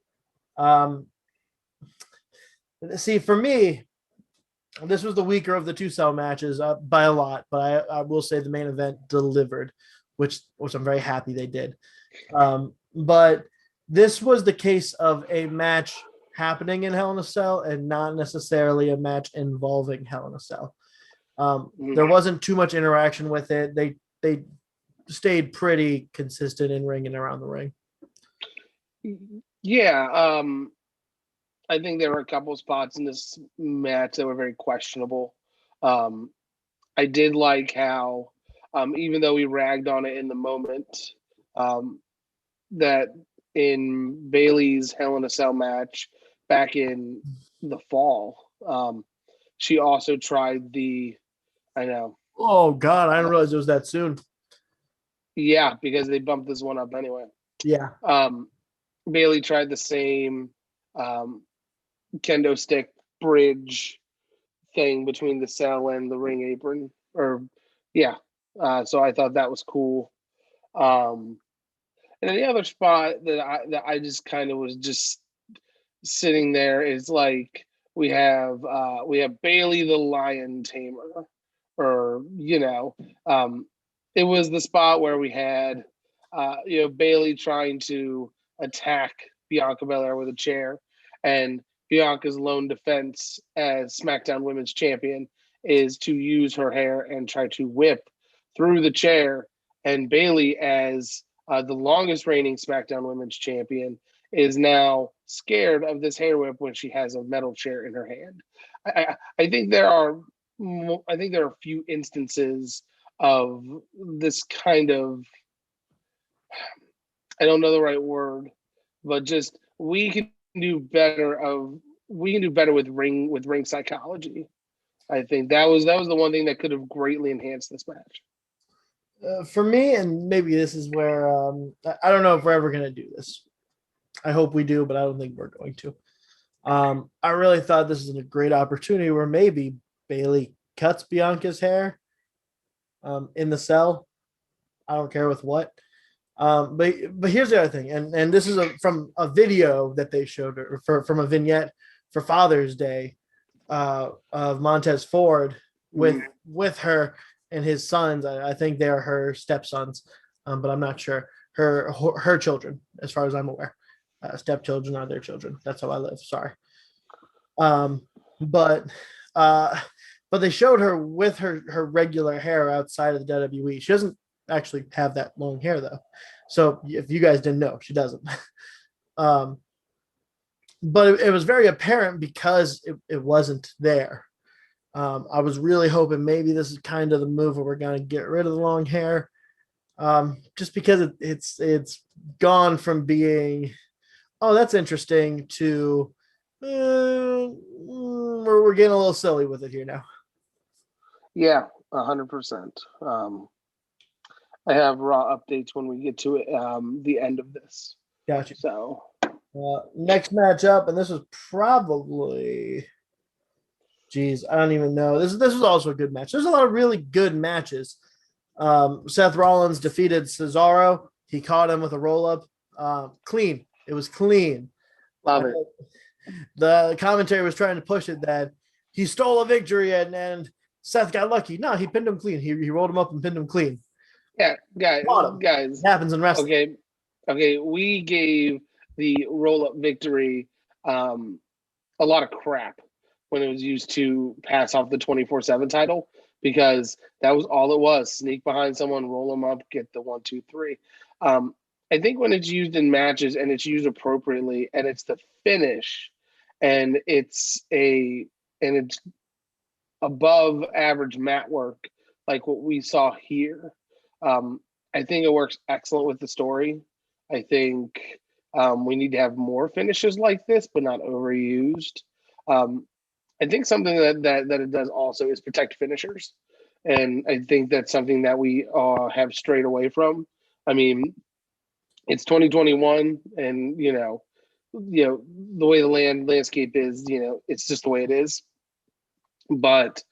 See, for me, this was the weaker of the two cell matches by a lot, but I will say the main event delivered, which I'm very happy they did. But this was the case of a match happening in Hell in a Cell and not necessarily a match involving Hell in a Cell. There wasn't too much interaction with it. They stayed pretty consistent in ring and around the ring. Yeah, I think there were a couple of spots in this match that were very questionable. I did like how, even though we ragged on it in the moment, that in Bayley's Hell in a Cell match back in the fall, she also tried I know. Oh, God, I didn't realize it was that soon. Yeah, because they bumped this one up anyway. Yeah. Bayley tried the same kendo stick bridge thing between the cell and the ring apron. So I thought that was cool. And then the other spot that I just kind of was just sitting there is like we have Bayley the Lion Tamer, or it was the spot where we had Bayley trying to attack Bianca Belair with a chair, and Bianca's lone defense as SmackDown Women's Champion is to use her hair and try to whip through the chair. And Bayley, as the longest reigning SmackDown Women's Champion, is now scared of this hair whip when she has a metal chair in her hand. I think there are a few instances of this kind of, I don't know the right word, but just we can do better with ring psychology. I think that was the one thing that could have greatly enhanced this match. For me, and maybe this is where I don't know if we're ever going to do this. I hope we do, but I don't think we're going to. I really thought this is a great opportunity where maybe Bayley cuts Bianca's hair in the cell. I don't care with what. But here's the other thing, and this is from a video that they showed her from a vignette for Father's Day of Montez Ford with her and his sons. I think they are her stepsons, but I'm not sure. Her children, as far as I'm aware. Stepchildren are their children. That's how I live. Sorry. But they showed her with her regular hair outside of the WWE. She doesn't actually have that long hair though. So if you guys didn't know, she doesn't. But it was very apparent because it wasn't there. I was really hoping maybe this is kind of the move where we're going to get rid of the long hair. Just because it's gone from being, oh, that's interesting, to we're getting a little silly with it here now. Yeah, 100%. I have raw updates when we get to it, the end of this. Gotcha. So next match up, and this was probably, geez, I don't even know. This was also a good match. There's a lot of really good matches. Seth Rollins defeated Cesaro. He caught him with a roll-up. Clean. It was clean. Love it. The commentary was trying to push it that he stole a victory and Seth got lucky. No, he pinned him clean. He rolled him up and pinned him clean. Yeah, guys. It happens in wrestling. Okay. We gave the roll-up victory a lot of crap when it was used to pass off the 24/7 title, because that was all it was. Sneak behind someone, roll them up, get the 1, 2, 3. I think when it's used in matches and it's used appropriately and it's the finish and it's above average mat work like what we saw here, I think it works excellent with the story. I think we need to have more finishes like this, but not overused. I think something that it does also is protect finishers, and I think that's something that we have strayed away from. I mean, it's 2021, and the way the landscape is, it's just the way it is. But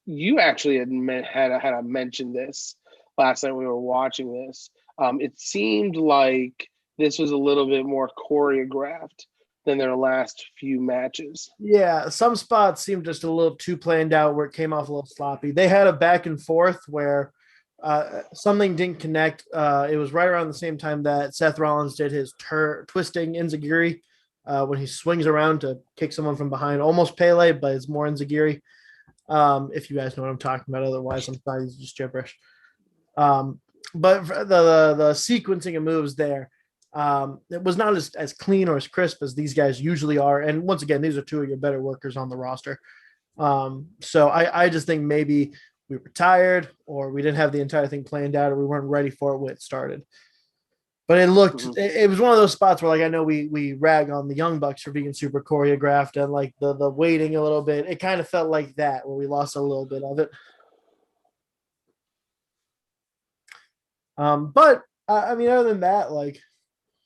you actually had mentioned this last night we were watching this. It seemed like this was a little bit more choreographed than their last few matches. Yeah, some spots seemed just a little too planned out where it came off a little sloppy. They had a back and forth where something didn't connect. It was right around the same time that Seth Rollins did his twisting enziguri when he swings around to kick someone from behind. Almost Pele, but it's more enziguri. If you guys know what I'm talking about. Otherwise, I'm sorry, it's just gibberish. But the sequencing of moves there, it was not as clean or as crisp as these guys usually are. And once again, these are two of your better workers on the roster. So I just think maybe we were tired or we didn't have the entire thing planned out or we weren't ready for it when it started. But it looked, it was one of those spots where, like, I know we rag on the Young Bucks for being super choreographed and like the waiting a little bit. It kind of felt like that where we lost a little bit of it. But I mean, other than that, like,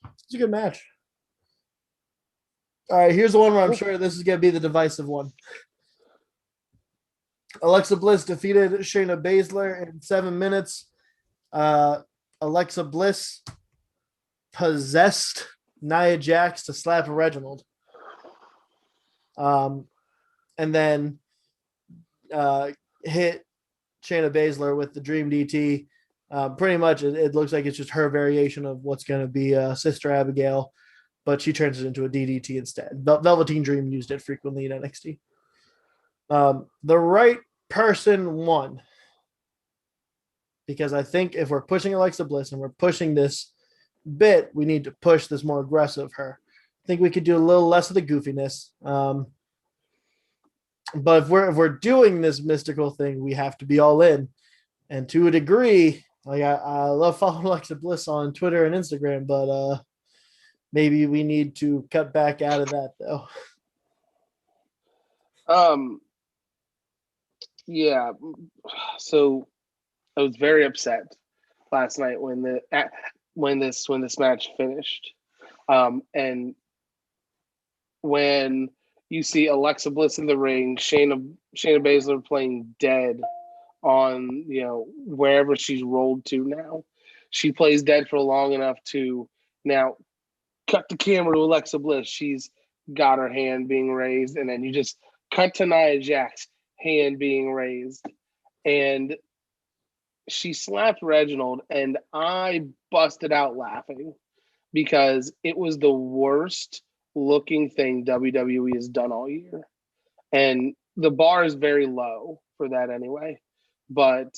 it's a good match. All right, here's the one where I'm sure this is going to be the divisive one. Alexa Bliss defeated Shayna Baszler in 7 minutes. Alexa Bliss possessed Nia Jax to slap Reginald. And then hit Shayna Baszler with the Dream DT. Pretty much it looks like it's just her variation of what's going to be Sister Abigail, but she turns it into a DDT instead. Velveteen Dream used it frequently in NXT. The right person won, because I think if we're pushing Alexa Bliss and we're pushing this bit, we need to push this more aggressive her. I think we could do a little less of the goofiness. But if we're doing this mystical thing, we have to be all in. And to a degree, like I love following Alexa Bliss on Twitter and Instagram, but maybe we need to cut back out of that though. Yeah. So I was very upset last night when this match finished. And when you see Alexa Bliss in the ring, Shayna Baszler playing dead on wherever she's rolled to now. She plays dead for long enough to now cut the camera to Alexa Bliss. She's got her hand being raised, and then you just cut to Nia Jax, hand being raised, and she slapped Reginald, and I busted out laughing because it was the worst looking thing WWE has done all year. And the bar is very low for that anyway. But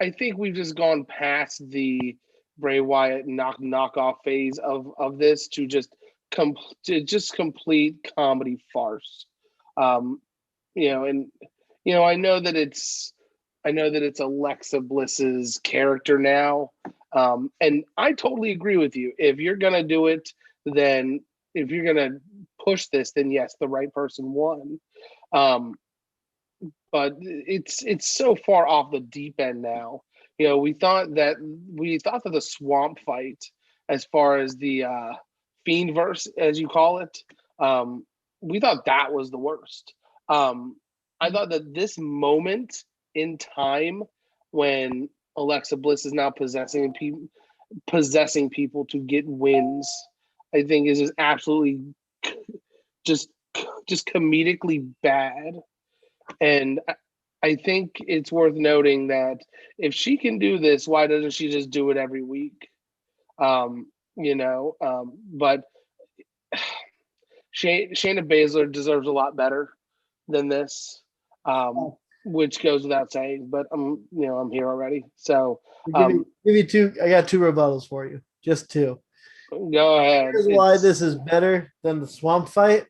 I think we've just gone past the Bray Wyatt knockoff phase of this to just complete comedy farce. I know that it's Alexa Bliss's character now. And I totally agree with you. If you're gonna do it, then if you're gonna push this, then yes, the right person won. But it's so far off the deep end now. We thought that the swamp fight, as far as the Fiendverse, as you call it, we thought that was the worst. I thought that this moment in time when Alexa Bliss is now possessing people to get wins, I think is just absolutely just comedically bad. And I think it's worth noting that if she can do this, why doesn't she just do it every week? But Shayna Baszler deserves a lot better than this, which goes without saying. But I'm here already. So give you two. I got two rebuttals for you. Just two. Go ahead. Here's why this is better than the swamp fight.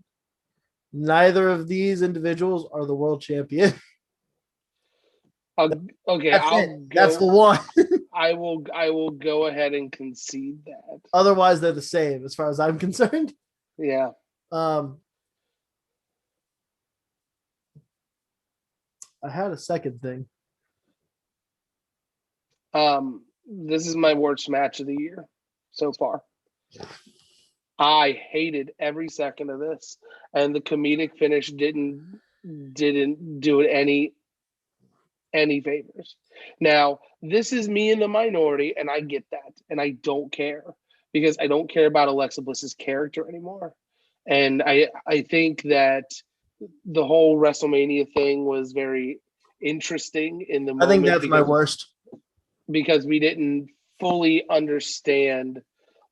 Neither of these individuals are the world champion. Okay, that's the one. I will go ahead and concede that. Otherwise, they're the same as far as I'm concerned. Yeah. I had a second thing. This is my worst match of the year so far. I hated every second of this, and the comedic finish didn't do it any favors. Now, this is me in the minority, and I get that, and I don't care because I don't care about Alexa Bliss's character anymore. And I think that the whole WrestleMania thing was very interesting in the moment. I think that's my worst. Because we didn't fully understand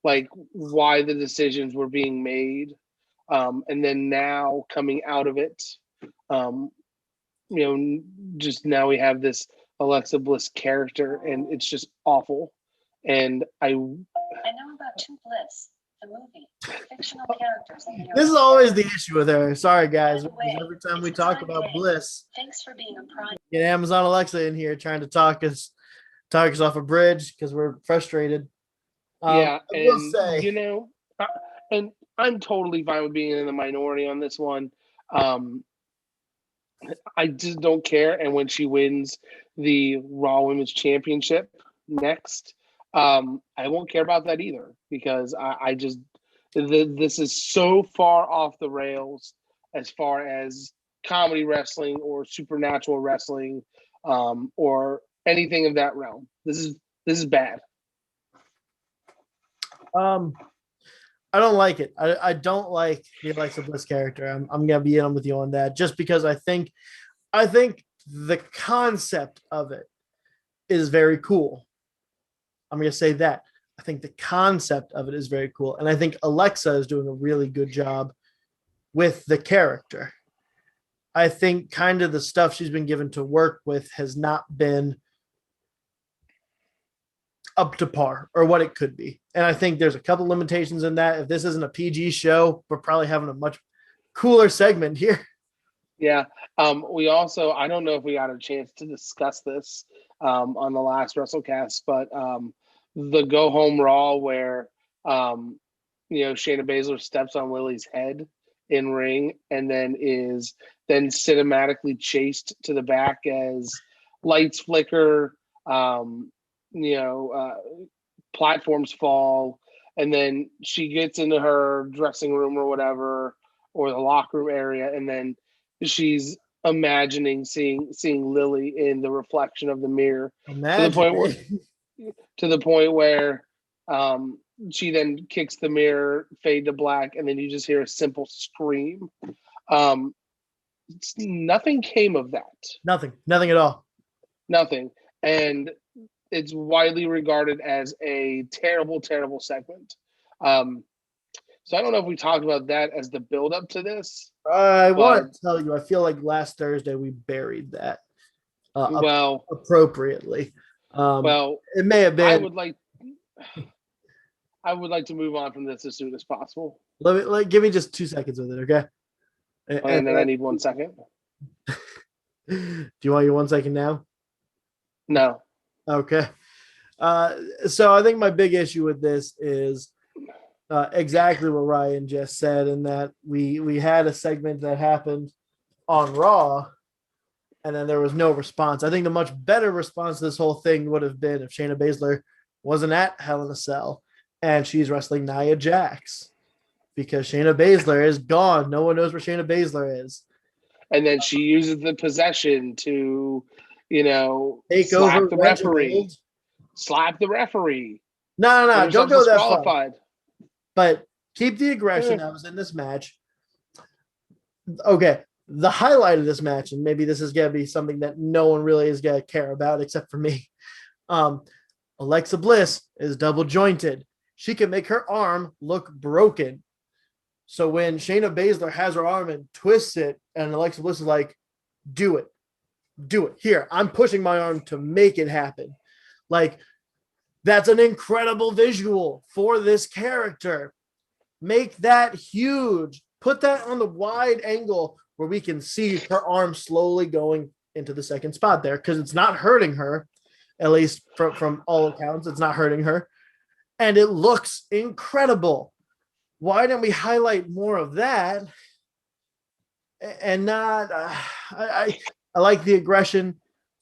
like why the decisions were being made. And then now coming out of it, just now we have this Alexa Bliss character and it's just awful. And I know about Two Bliss, the movie, fictional characters. This is always the issue with her. Sorry, guys. Every time we talk about Bliss, thanks for being a prime. Get Amazon Alexa in here trying to talk us off a bridge because we're frustrated. Yeah, I will say, and I'm totally fine with being in the minority on this one. I just don't care. And when she wins the Raw Women's Championship next, I won't care about that either because I just this is so far off the rails as far as comedy wrestling or supernatural wrestling or anything of that realm. This is bad. I don't like it. I don't like the Alexa Bliss character. I'm gonna be in with you on that, just because I think the concept of it is very cool. I'm gonna say that. I think the concept of it is very cool, and I think Alexa is doing a really good job with the character. I think kind of the stuff she's been given to work with has not been up to par or what it could be. And I think there's a couple limitations in that. If this isn't a PG show, we're probably having a much cooler segment here. Yeah. We also, I don't know if we got a chance to discuss this on the last WrestleCast, but the Go Home Raw where, Shayna Baszler steps on Lily's head in ring and then is then cinematically chased to the back as lights flicker, platforms fall, and then she gets into her dressing room or whatever, or the locker room area, and then she's imagining seeing Lily in the reflection of the mirror to the point where she then kicks the mirror, fade to black, and then you just hear a simple scream. Nothing came of that. Nothing at all. Nothing. And it's widely regarded as a terrible, terrible segment. So I don't know if we talked about that as the build up to this. I want to tell you, I feel like last Thursday we buried that appropriately. It may have been. I would like to move on from this as soon as possible. Give me just 2 seconds with it, okay? And then I need 1 second. Do you want your 1 second now? No. Okay. So I think my big issue with this is exactly what Ryan just said, in that we had a segment that happened on Raw, and then there was no response. I think the much better response to this whole thing would have been if Shayna Baszler wasn't at Hell in a Cell and she's wrestling Nia Jax, because Shayna Baszler is gone. No one knows where Shayna Baszler is. And then she uses the possession to, take slap over the referee. Slap the referee. No, don't go that far. But keep the aggression that was in this match. Okay, the highlight of this match, and maybe this is going to be something that no one really is going to care about except for me. Alexa Bliss is double jointed. She can make her arm look broken. So when Shayna Baszler has her arm and twists it, and Alexa Bliss is like, do it. Here, I'm pushing my arm to make it happen. Like, that's an incredible visual for this character. Make that huge. Put that on the wide angle where we can see her arm slowly going into the second spot there, because it's not hurting her, at least from all accounts. It's not hurting her. And it looks incredible. Why didn't we highlight more of that? And not I like the aggression.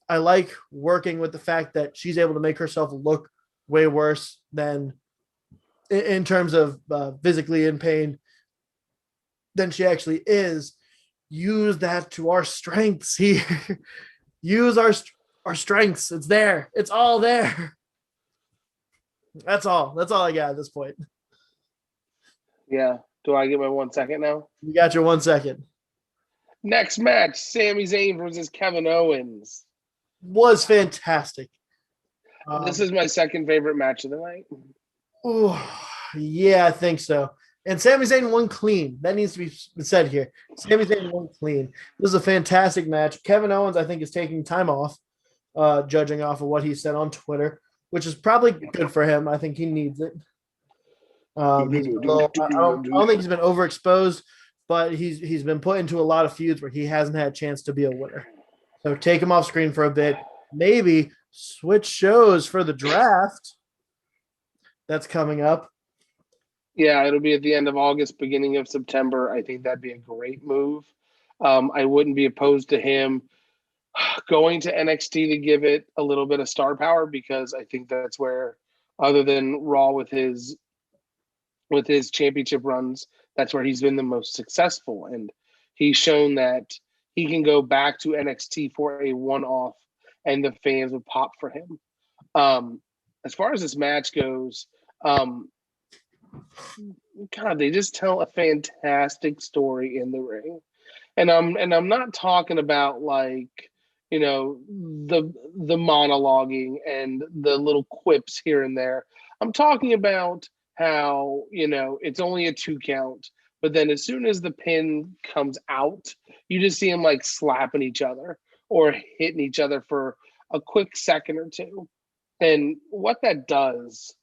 I like working with the fact that she's able to make herself look way worse than in terms of physically in pain than she actually is. Use that to our strengths here. Use our strengths. It's there. It's all there. That's all. That's all I got at this point. Yeah. Do I get my 1 second now? You got your 1 second. Next match, Sami Zayn versus Kevin Owens. Was fantastic. This is my second favorite match of the night. Ooh, yeah, I think so. And Sami Zayn won clean. That needs to be said here. Sami Zayn won clean. This is a fantastic match. Kevin Owens, I think, is taking time off, judging off of what he said on Twitter, which is probably good for him. I think he needs it. I don't think he's been overexposed, but he's been put into a lot of feuds where he hasn't had a chance to be a winner. So take him off screen for a bit. Maybe switch shows for the draft that's coming up. Yeah, it'll be at the end of August, beginning of September. I think that'd be a great move. I wouldn't be opposed to him going to NXT to give it a little bit of star power, because I think that's where, other than Raw with his championship runs, that's where he's been the most successful. And he's shown that he can go back to NXT for a one-off and the fans would pop for him. As far as this match goes, God, they just tell a fantastic story in the ring. And I'm not talking about like, the monologuing and the little quips here and there. I'm talking about how, it's only a 2 count, but then as soon as the pin comes out, you just see them like slapping each other or hitting each other for a quick second or two. And what that does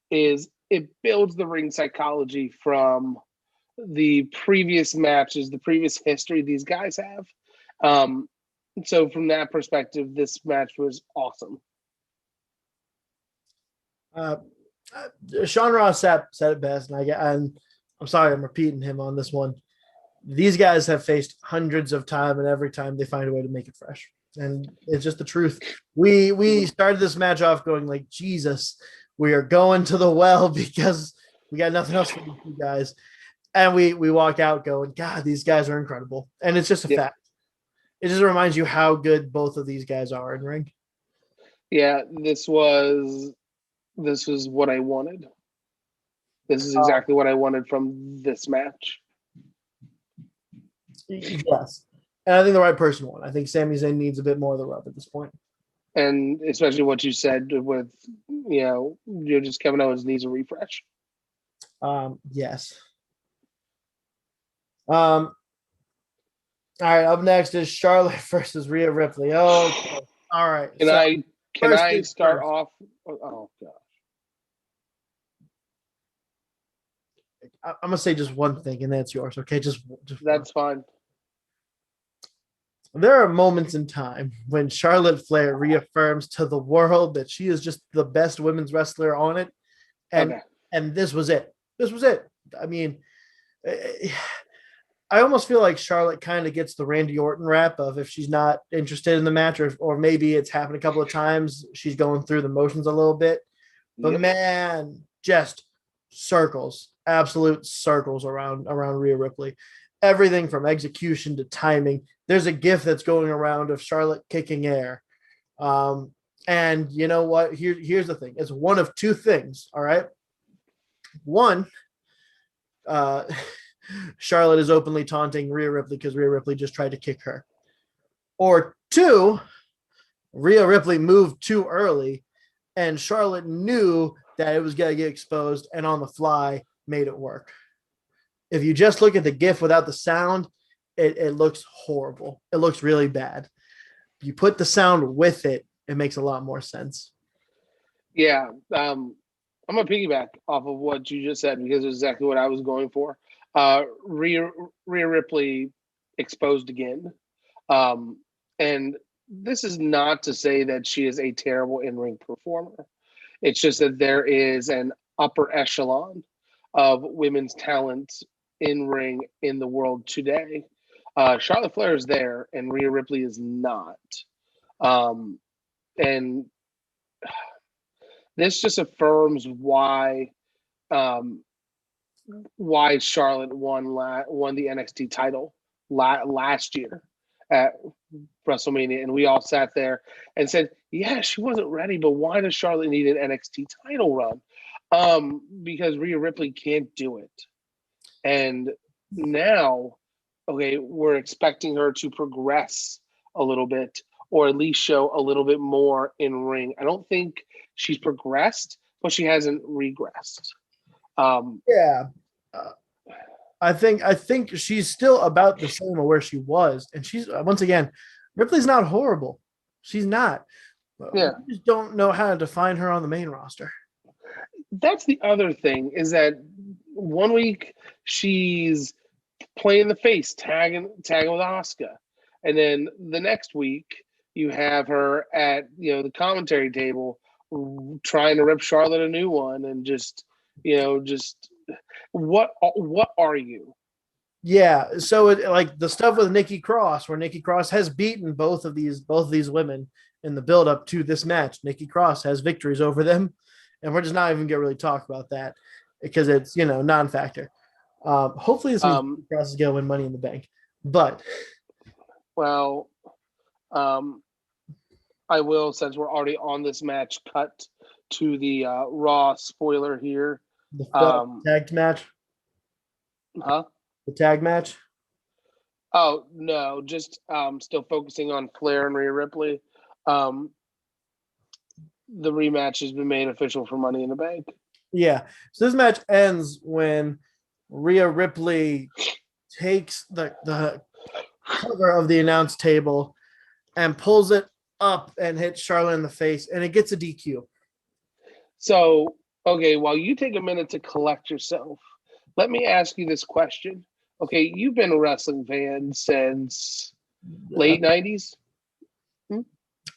is it builds the ring psychology from the previous matches, the previous history these guys have. So from that perspective, this match was awesome. Sean Ross said it best, and I'm sorry I'm repeating him on this one. These guys have faced hundreds of times, and every time they find a way to make it fresh. And it's just the truth. We started this match off going like, Jesus, we are going to the well because we got nothing else for you guys. And we walk out going, God, these guys are incredible. And it's just a fact. It just reminds you how good both of these guys are in ring. Yeah, this was what I wanted. This is exactly what I wanted from this match. Yes. And I think the right person won. I think Sami Zayn needs a bit more of the rub at this point. And especially what you said with, just Kevin Owens needs a refresh. Yes. All right, up next is Charlotte versus Rhea Ripley. Oh, okay. All right. Can I start first off? Oh gosh. I'm gonna say just one thing, and that's yours. Okay, just that's fine. There are moments in time when Charlotte Flair reaffirms to the world that she is just the best women's wrestler on it, and this was it. This was it. I mean, I almost feel like Charlotte kind of gets the Randy Orton rap of if she's not interested in the match, or maybe it's happened a couple of times, she's going through the motions a little bit. But man, just circles, absolute circles around Rhea Ripley. Everything from execution to timing. There's a GIF that's going around of Charlotte kicking air. And you know what? Here's the thing. It's one of two things, all right? One, Charlotte is openly taunting Rhea Ripley because Rhea Ripley just tried to kick her. Or two, Rhea Ripley moved too early and Charlotte knew that it was going to get exposed and on the fly made it work. If you just look at the GIF without the sound, it looks horrible. It looks really bad. If you put the sound with it, it makes a lot more sense. Yeah. I'm going to piggyback off of what you just said because it's exactly what I was going for. Rhea Ripley exposed again. And this is not to say that she is a terrible in-ring performer. It's just that there is an upper echelon of women's talent in ring in the world today. Charlotte Flair is there, and Rhea Ripley is not. And this just affirms why Charlotte won the NXT title last year at WrestleMania, and we all sat there and said, "Yeah, she wasn't ready, but why does Charlotte need an NXT title run?" Because Rhea Ripley can't do it, and now, okay, we're expecting her to progress a little bit, or at least show a little bit more in ring. I don't think she's progressed, but she hasn't regressed. Yeah. I think she's still about the same of where she was. And she's, once again, Ripley's not horrible. She's not. Yeah. We just don't know how to define her on the main roster. That's the other thing, is that 1 week she's playing the face, tagging with Asuka. And then the next week you have her at, the commentary table trying to rip Charlotte a new one, and just what are you? Yeah, so like the stuff with Nikki Cross, where Nikki Cross has beaten both of these women in the build up to this match. Nikki Cross has victories over them, and we're just not even gonna really talk about that because it's non-factor. Hopefully this means Nikki Cross is gonna win Money in the Bank, but I will, since we're already on this match, cut to the Raw spoiler here. The tag match. Huh? The tag match? Oh, no, just still focusing on Flair and Rhea Ripley. The rematch has been made official for Money in the Bank. Yeah. So this match ends when Rhea Ripley takes the cover of the announce table and pulls it up and hits Charlotte in the face, and it gets a DQ. So, okay, while you take a minute to collect yourself, let me ask you this question. Okay, you've been a wrestling fan since late 90s?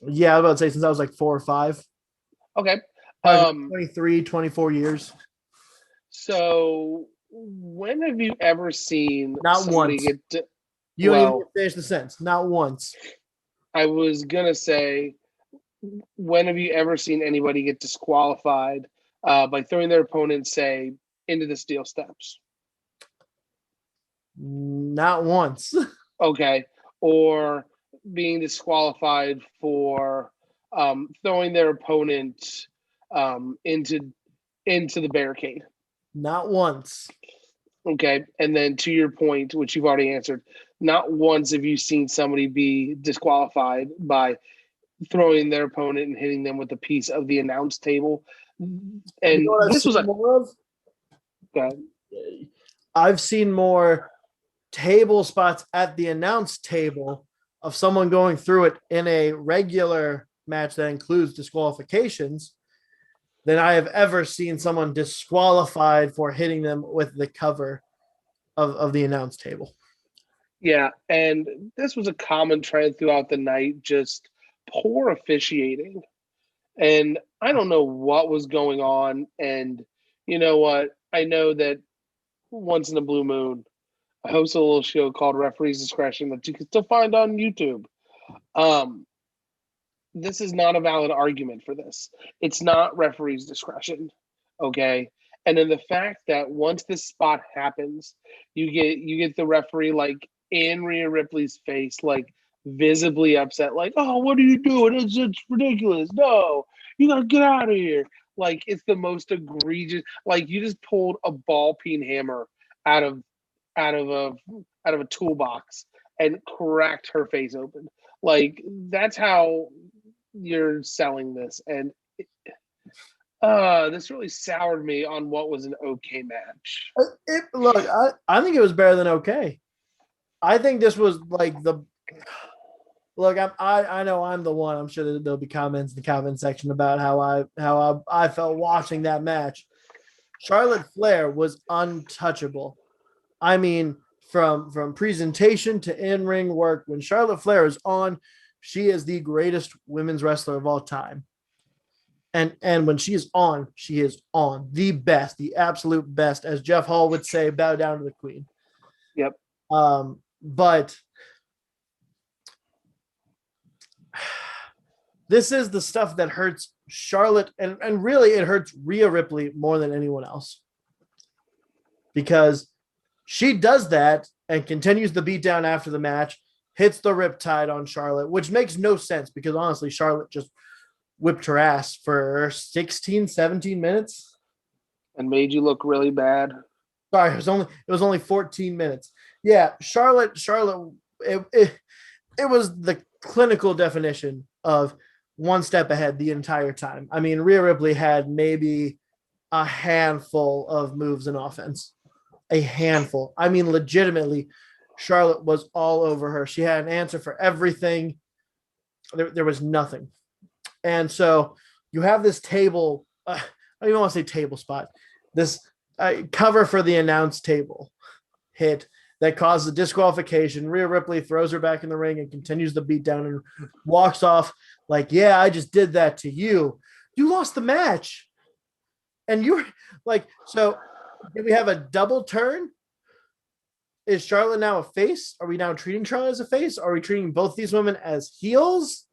Yeah, I was about to say since I was like 4 or 5. Okay. 23, 24 years. So when have you ever seen Not once. You don't even finish the sentence. Not once. I was going to say, when have you ever seen anybody get disqualified by throwing their opponent, say, into the steel steps? Not once. Okay. Or being disqualified for throwing their opponent into the barricade? Not once. Okay. And then to your point, which you've already answered, not once have you seen somebody be disqualified by throwing their opponent and hitting them with a piece of the announce table. And this was more of. Go ahead. I've seen more table spots at the announce table of someone going through it in a regular match that includes disqualifications than I have ever seen someone disqualified for hitting them with the cover of the announce table. Yeah, and this was a common trend throughout the night, just poor officiating. And I don't know what was going on. And you know what? I know that once in a blue moon, I host a little show called Referee's Discretion that you can still find on YouTube. This is not a valid argument for this. It's not referee's discretion, okay? And then the fact that once this spot happens, you get the referee like in Rhea Ripley's face, like visibly upset, like, "Oh, what are you doing? It's ridiculous. No, you gotta get out of here." Like, it's the most egregious. Like, you just pulled a ball peen hammer out of a toolbox and cracked her face open. Like, that's how you're selling this. And this really soured me on what was an okay match. Look, I think it was better than okay. I think this was like the look. I know I'm the one. I'm sure there'll be comments in the comment section about how I felt watching that match. Charlotte Flair was untouchable. I mean, from presentation to in-ring work, when Charlotte Flair is on, she is the greatest women's wrestler of all time. And when she is on the best, the absolute best, as Jeff Hall would say, bow down to the queen. Yep. But This is the stuff that hurts Charlotte, and really it hurts Rhea Ripley more than anyone else. Because she does that and continues the beatdown after the match, hits the riptide on Charlotte, which makes no sense because honestly, Charlotte just whipped her ass for 16, 17 minutes. And made you look really bad. Sorry, it was only 14 minutes. Yeah, Charlotte, it was the clinical definition of one step ahead the entire time. I mean, Rhea Ripley had maybe a handful of moves in offense. A handful. I mean, legitimately, Charlotte was all over her. She had an answer for everything. There was nothing. And so you have this table. I don't even want to say table spot. This cover for the announce table hit that causes a disqualification. Rhea Ripley throws her back in the ring and continues the beatdown and walks off like, yeah, I just did that to you. You lost the match. And you're like, so did we have a double turn? Is Charlotte now a face? Are we now treating Charlotte as a face? Are we treating both these women as heels?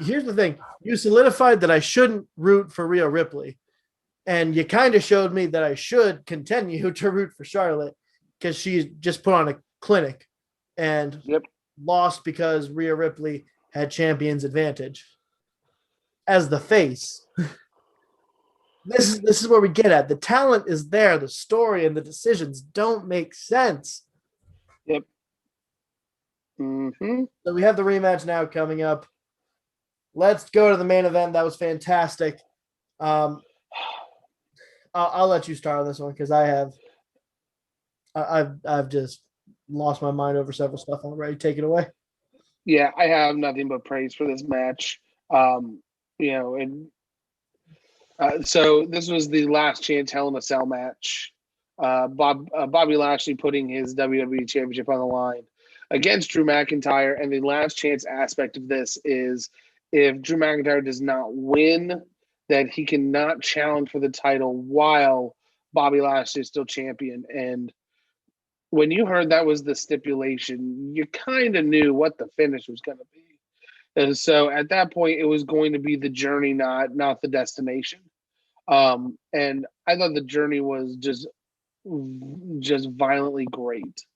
Here's the thing. You solidified that I shouldn't root for Rhea Ripley. And you kind of showed me that I should continue to root for Charlotte because she just put on a clinic and lost because Rhea Ripley had champion's advantage. As the face, this is where we get at. The talent is there. The story and the decisions don't make sense. Yep. Mm-hmm. So we have the rematch now coming up. Let's go to the main event. That was fantastic. I'll let you start on this one because I've just lost my mind over several stuff already. Take it away. Yeah, I have nothing but praise for this match. So this was the last chance Hell in a Cell match. Bobby Lashley putting his WWE Championship on the line against Drew McIntyre, and the last chance aspect of this is if Drew McIntyre does not win, that he cannot challenge for the title while Bobby Lashley is still champion. And when you heard that was the stipulation, you kind of knew what the finish was going to be. And so at that point, it was going to be the journey, not the destination. And I thought the journey was just violently great.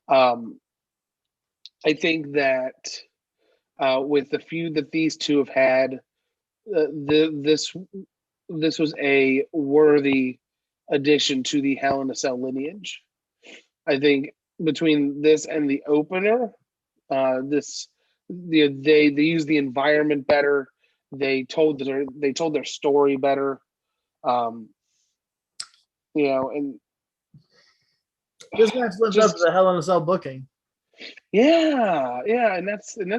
I think that with the feud that these two have had, this was a worthy addition to the Hell in a Cell lineage. I think between this and the opener, they used the environment better. They told their story better. And this match lives up to the Hell in a Cell booking. Yeah, and that's been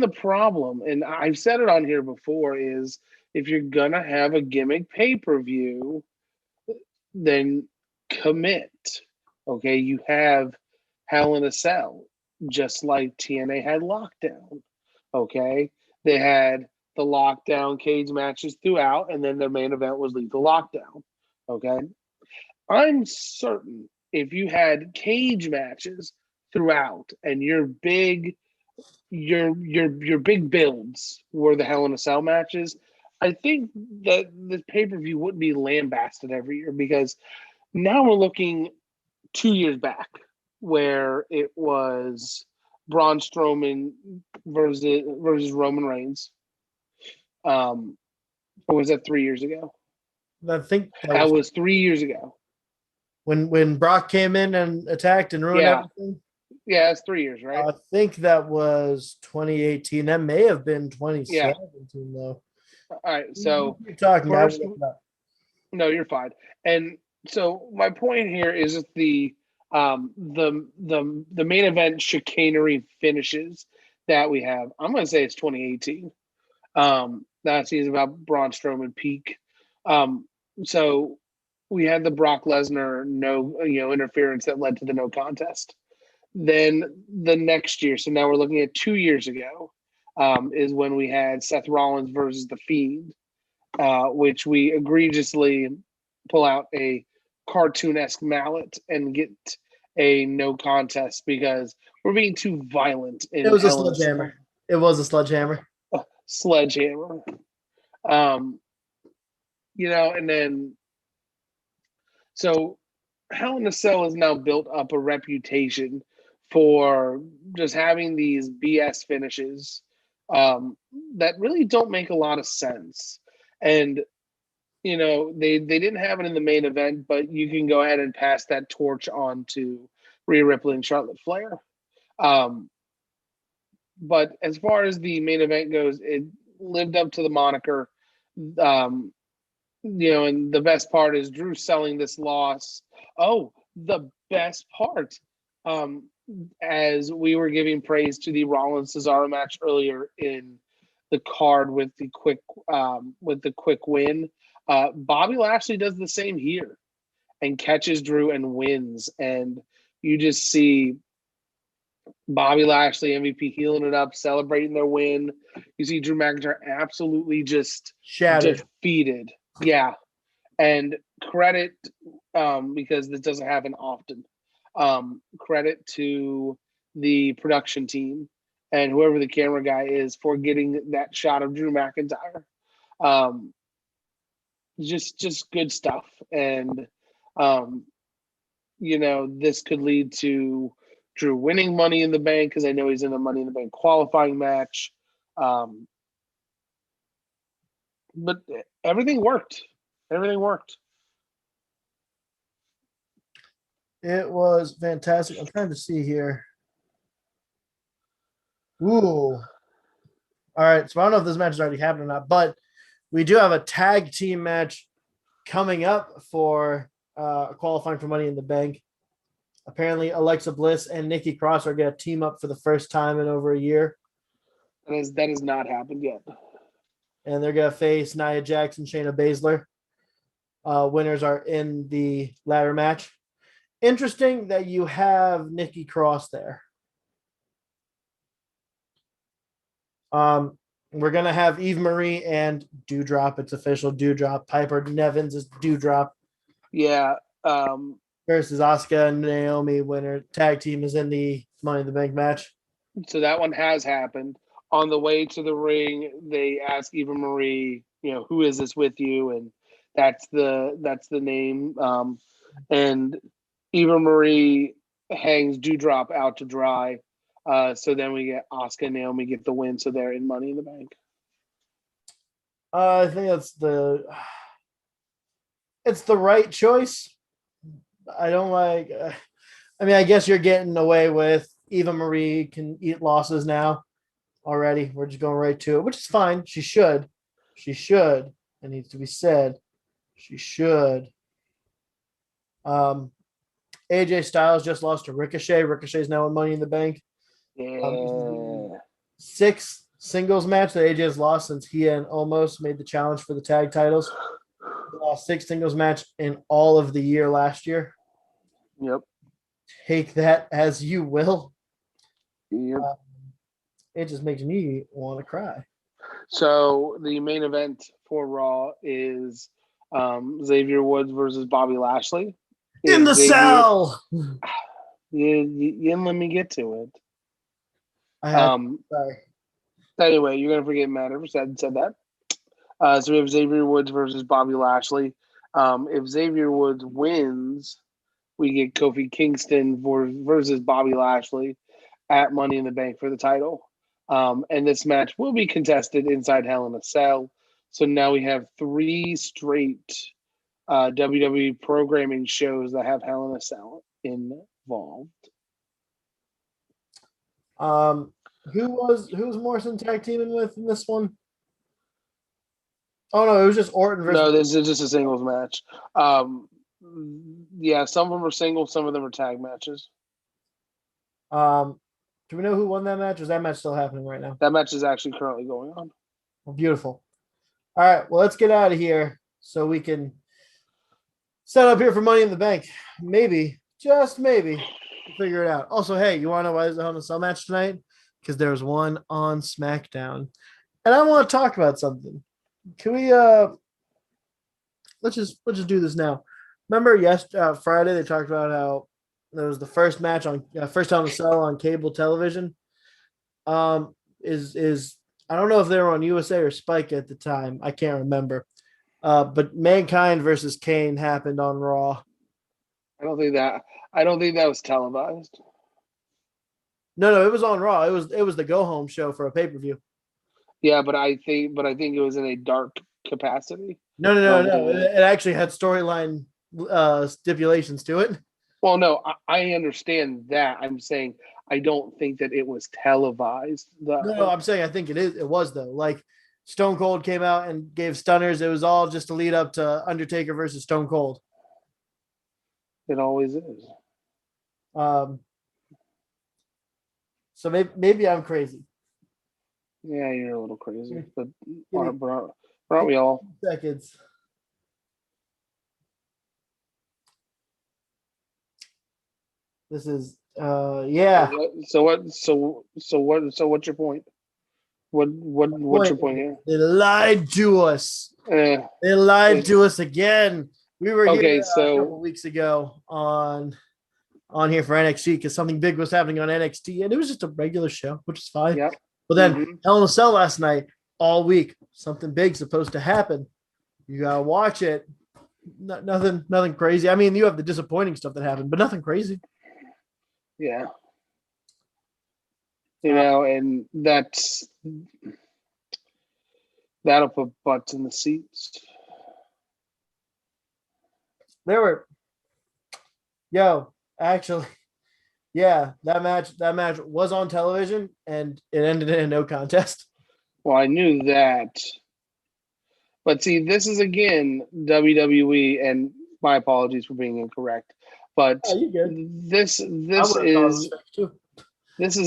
the problem. And I've said it on here before: is if you're gonna have a gimmick pay-per-view, then commit. Okay, you have Hell in a Cell, just like TNA had Lockdown. Okay, they had the Lockdown cage matches throughout, and then their main event was Lethal Lockdown. Okay, I'm certain if you had cage matches throughout and your big builds were the Hell in a Cell matches, I think that the pay-per-view wouldn't be lambasted every year, because now we're looking 2 years back where it was Braun Strowman versus Roman Reigns. Or was that 3 years ago? I think that was 3 years ago. When Brock came in and attacked and ruined everything? Yeah, it's 3 years, right? I think that was 2018. That may have been 2017, though. All right, so you're talking first, no, you're fine. And so my point here is that the main event chicanery finishes that we have, I'm going to say it's 2018. That seems about Braun Strowman peak. So we had the Brock Lesnar interference that led to the no contest. Then the next year, so now we're looking at 2 years ago, is when we had Seth Rollins versus The Fiend, which we egregiously pull out a cartoon-esque mallet and get a no contest because we're being too violent. It was a sledgehammer. It was a sledgehammer. Sledgehammer. And then so Hell in a Cell has now built up a reputation for just having these BS finishes that really don't make a lot of sense. And they didn't have it in the main event, but you can go ahead and pass that torch on to Rhea Ripley and Charlotte Flair. But as far as the main event goes, it lived up to the moniker. And the best part is Drew selling this loss. Oh, the best part. As we were giving praise to the Rollins Cesaro match earlier in the card with the quick win, Bobby Lashley does the same here and catches Drew and wins. And you just see Bobby Lashley, MVP, healing it up, celebrating their win. You see Drew McIntyre absolutely just Shattered. defeated. Yeah. And credit, because this doesn't happen often, credit to the production team and whoever the camera guy is for getting that shot of Drew McIntyre. Just good stuff. And, this could lead to Drew winning Money in the Bank because I know he's in a Money in the Bank qualifying match. But everything worked. Everything worked. It was fantastic. I'm trying to see here. Ooh. All right. So I don't know if this match has already happened or not, but we do have a tag team match coming up for qualifying for Money in the Bank. Apparently, Alexa Bliss and Nikki Cross are going to team up for the first time in over a year. That has not happened yet. And they're going to face Nia Jax and Shayna Baszler. Winners are in the ladder match. Interesting that you have Nikki Cross there. We're going to have Eve Marie and Doudrop. It's official, Doudrop. Piper Nevins is Doudrop. Yeah. Versus Asuka and Naomi. Winner. Tag team is in the Money in the Bank match. So that one has happened. On the way to the ring, they ask Eva Marie, who is this with you? And that's the name. And Eva Marie hangs Doudrop out to dry. So then we get Asuka and Naomi get the win. So they're in Money in the Bank. I think it's the right choice. I don't like. I guess you're getting away with Eva Marie can eat losses now already. We're just going right to it, which is fine. She should. It needs to be said. She should. AJ Styles just lost to Ricochet. Ricochet's now in Money in the Bank. Yeah. 6th singles match that AJ has lost since he and Omos made the challenge for the tag titles. He lost 6 singles match in all of the year last year. Yep. Take that as you will. Yep. It just makes me want to cry. So the main event for Raw is Xavier Woods versus Bobby Lashley. In the cell. You didn't let me get to it. Sorry. Anyway, you're gonna forget Matt ever said that. So we have Xavier Woods versus Bobby Lashley. If Xavier Woods wins, we get Kofi Kingston versus Bobby Lashley at Money in the Bank for the title. And this match will be contested inside Hell in a Cell. So now we have 3 straight WWE programming shows that have Hell in a Cell involved. Who was Morrison tag teaming with in this one? Oh no, it was just Orton versus. No, this is just a singles match. Yeah, some of them are singles, some of them are tag matches. Do we know who won that match? Or is that match still happening right now? That match is actually currently going on. Well, beautiful. All right, well, let's get out of here so we can set up here for Money in the Bank. Maybe, just maybe, we'll figure it out. Also, hey, you want to know why there's a Hell in a Cell match tonight? Because there's one on SmackDown. And I want to talk about something. Can we let's just do this now. Remember Friday they talked about how there was the first match on first Hell in a Cell on cable television. is I don't know if they were on USA or Spike at the time. I can't remember. But Mankind versus Kane happened on Raw. I don't think that was televised. No, it was on Raw. It was the go home show for a pay per view. Yeah, but I think it was in a dark capacity. No. It actually had storyline stipulations to it. Well, no, I understand that. I'm saying I don't think that it was televised. No, I'm saying I think it is. It was though. Like Stone Cold came out and gave stunners. It was all just to lead up to Undertaker versus Stone Cold. It always is. So maybe I'm crazy. Yeah, you're a little crazy, but aren't we all? Seconds. This is yeah. So what's your point? What's your point here? They lied to us. They lied to us again. We were here a couple weeks ago on here for NXT because something big was happening on NXT, and it was just a regular show, which is fine. Yep. But then Hell in a Cell last night, all week, something big's supposed to happen. You gotta watch it. Nothing crazy. I mean, you have the disappointing stuff that happened, but nothing crazy. Yeah. And that'll put butts in the seats. Actually, yeah, that match was on television and it ended in a no contest. Well, I knew that. But see, this is again WWE, and my apologies for being incorrect. But this is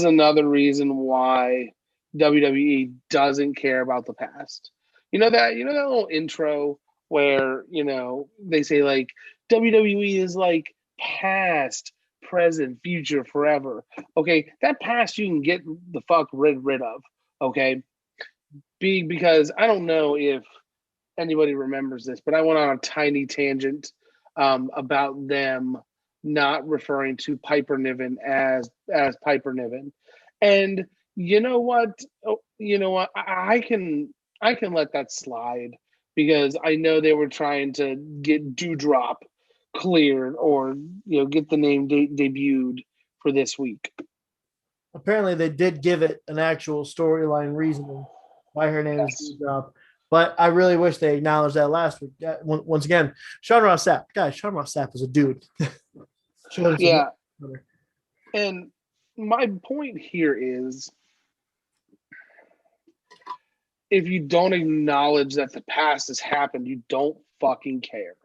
another reason why WWE doesn't care about the past. You know that little intro where they say like WWE is like past, present, future, forever. Okay, that past you can get the fuck rid of. Okay, because I don't know if anybody remembers this, but I went on a tiny tangent about them not referring to Piper Niven as Piper Niven, and you know what? I can let that slide because I know they were trying to get Dewdrop cleared or get the name debuted for this week. Apparently, they did give it an actual storyline reasoning why her name is Dewdrop. But I really wish they acknowledged that last week. Once again, Sean Ross Sapp. Guys, Sean Ross Sapp is a dude. Yeah. And my point here is if you don't acknowledge that the past has happened, you don't fucking care.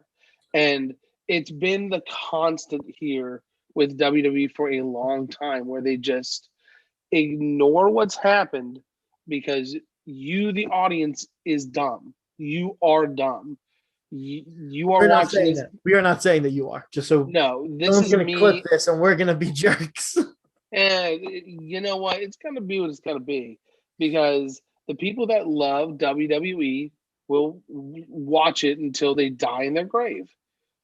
And it's been the constant here with WWE for a long time where they just ignore what's happened because you, the audience, is dumb. You are dumb. You are watching this. We are not saying that you are. Just so this is going to clip this, and we're going to be jerks. And you know what? It's going to be what it's going to be because the people that love WWE will watch it until they die in their grave,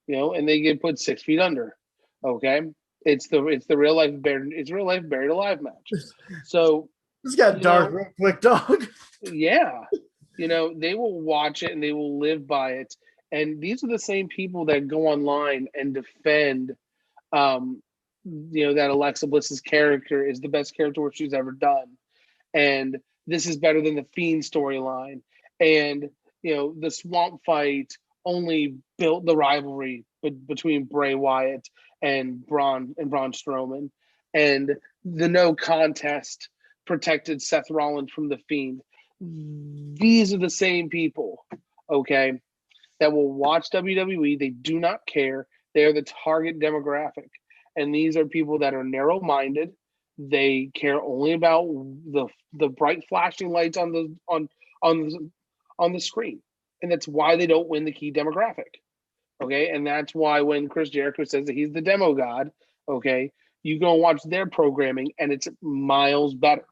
and they get put 6 feet under. Okay, it's the real life buried alive match. So this got dark real quick, dog. Yeah, they will watch it and they will live by it. And these are the same people that go online and defend, that Alexa Bliss's character is the best character work she's ever done, and this is better than the Fiend storyline. And the swamp fight only built the rivalry between Bray Wyatt and Braun Strowman, and the no contest protected Seth Rollins from the Fiend. These are the same people, okay, that will watch WWE. They do not care. They are the target demographic, and these are people that are narrow-minded. They care only about the bright flashing lights on the screen, and that's why they don't win the key demographic. Okay, and that's why when Chris Jericho says that he's the demo god, okay, you go watch their programming, and it's miles better.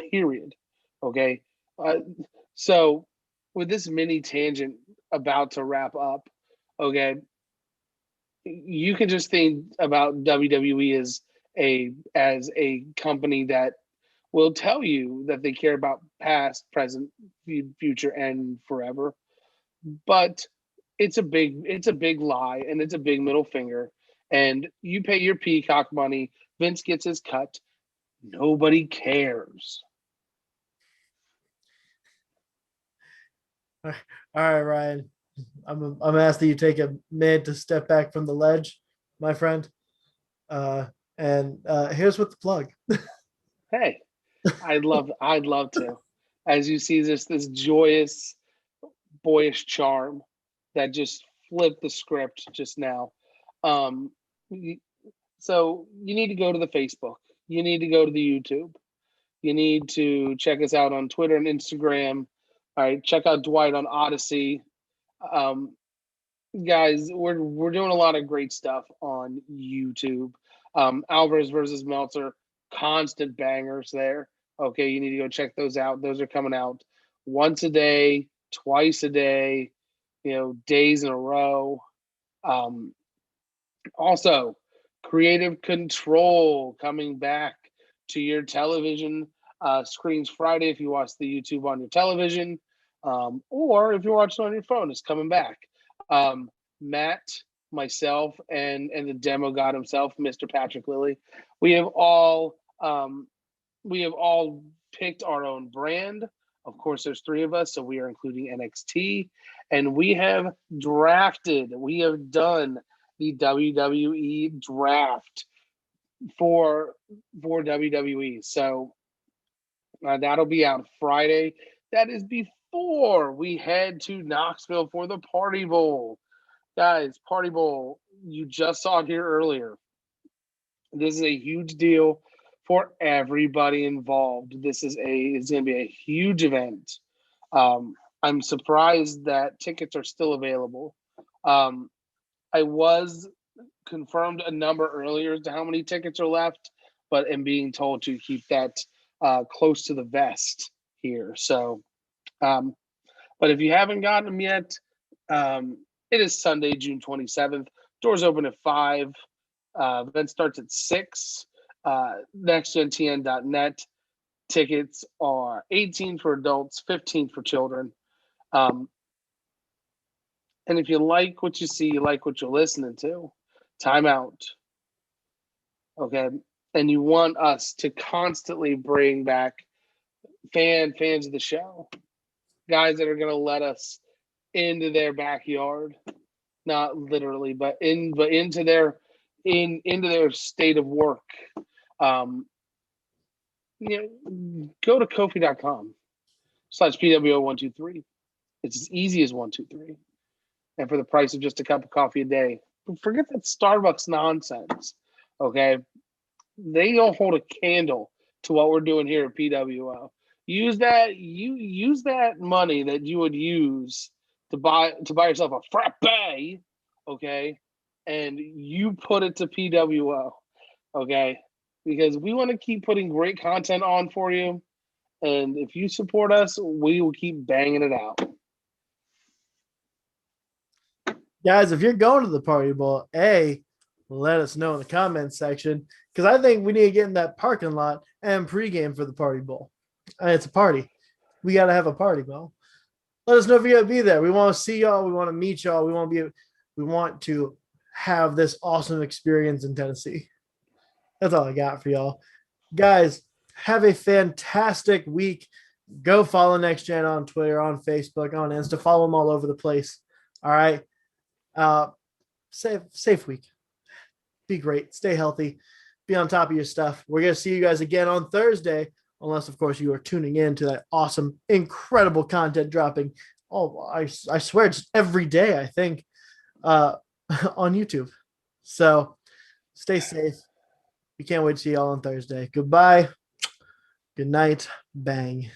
Period. Okay, so with this mini tangent about to wrap up, okay, you can just think about WWE as a company that will tell you that they care about past, present, future, and forever. But it's a big lie, and it's a big middle finger. And you pay your Peacock money, Vince gets his cut. Nobody cares. All right, Ryan. I'm asking you to take a minute to step back from the ledge, my friend. And here's what the plug. Hey, I'd love to. As you see this joyous, boyish charm that just flipped the script just now. Um, so you need to go to the Facebook. You need to go to the YouTube. You need to check us out on Twitter and Instagram. All right, check out Dwight on Odyssey. Guys, we're doing a lot of great stuff on YouTube. Alvarez versus Meltzer, constant bangers there. Okay, you need to go check those out. Those are coming out once a day, twice a day, days in a row. Also, Creative Control coming back to your television screens Friday if you watch the YouTube on your television, or if you're watching on your phone, it's coming back. Matt, myself, and the demo god himself, Mr. Patrick Lilly, we have all picked our own brand. Of course, there's 3 of us, so we are including NXT, and we have done the WWE draft for WWE. So that'll be out Friday. That is before we head to Knoxville for the Party Bowl. Guys, Party Bowl, you just saw it here earlier. This is a huge deal for everybody involved. It's going to be a huge event. I'm surprised that tickets are still available. I was confirmed a number earlier as to how many tickets are left, but am being told to keep that close to the vest here. So, but if you haven't gotten them yet, it is Sunday, June 27th. Doors open at 5. Event starts at 6. NextGenTN.net. Tickets are 18 for adults, 15 for children. And if you like what you see, you like what you're listening to, time out. Okay. And you want us to constantly bring back fans of the show, guys that are going to let us into their backyard, not literally, but into their state of work. Go to Kofi.com/PWO123. It's as easy as 123. And for the price of just a cup of coffee a day. Forget that Starbucks nonsense, okay? They don't hold a candle to what we're doing here at PWO. Use that money that you would use to buy yourself a frappe, okay? And you put it to PWO, okay? Because we want to keep putting great content on for you. And if you support us, we will keep banging it out. Guys, if you're going to the Party Bowl, let us know in the comments section, because I think we need to get in that parking lot and pregame for the Party Bowl. It's a party. We got to have a party, Bowl. Let us know if you're going to be there. We want to see y'all. We want to meet y'all. We want to have this awesome experience in Tennessee. That's all I got for y'all. Guys, have a fantastic week. Go follow Next Gen on Twitter, on Facebook, on Insta. Follow them all over the place. All right. Safe week. Be great. Stay healthy. Be on top of your stuff. We're going to see you guys again on Thursday, unless, of course, you are tuning in to that awesome, incredible content dropping. Oh, I swear it's every day, I think, on YouTube. So stay safe. We can't wait to see y'all on Thursday. Goodbye. Good night. Bang.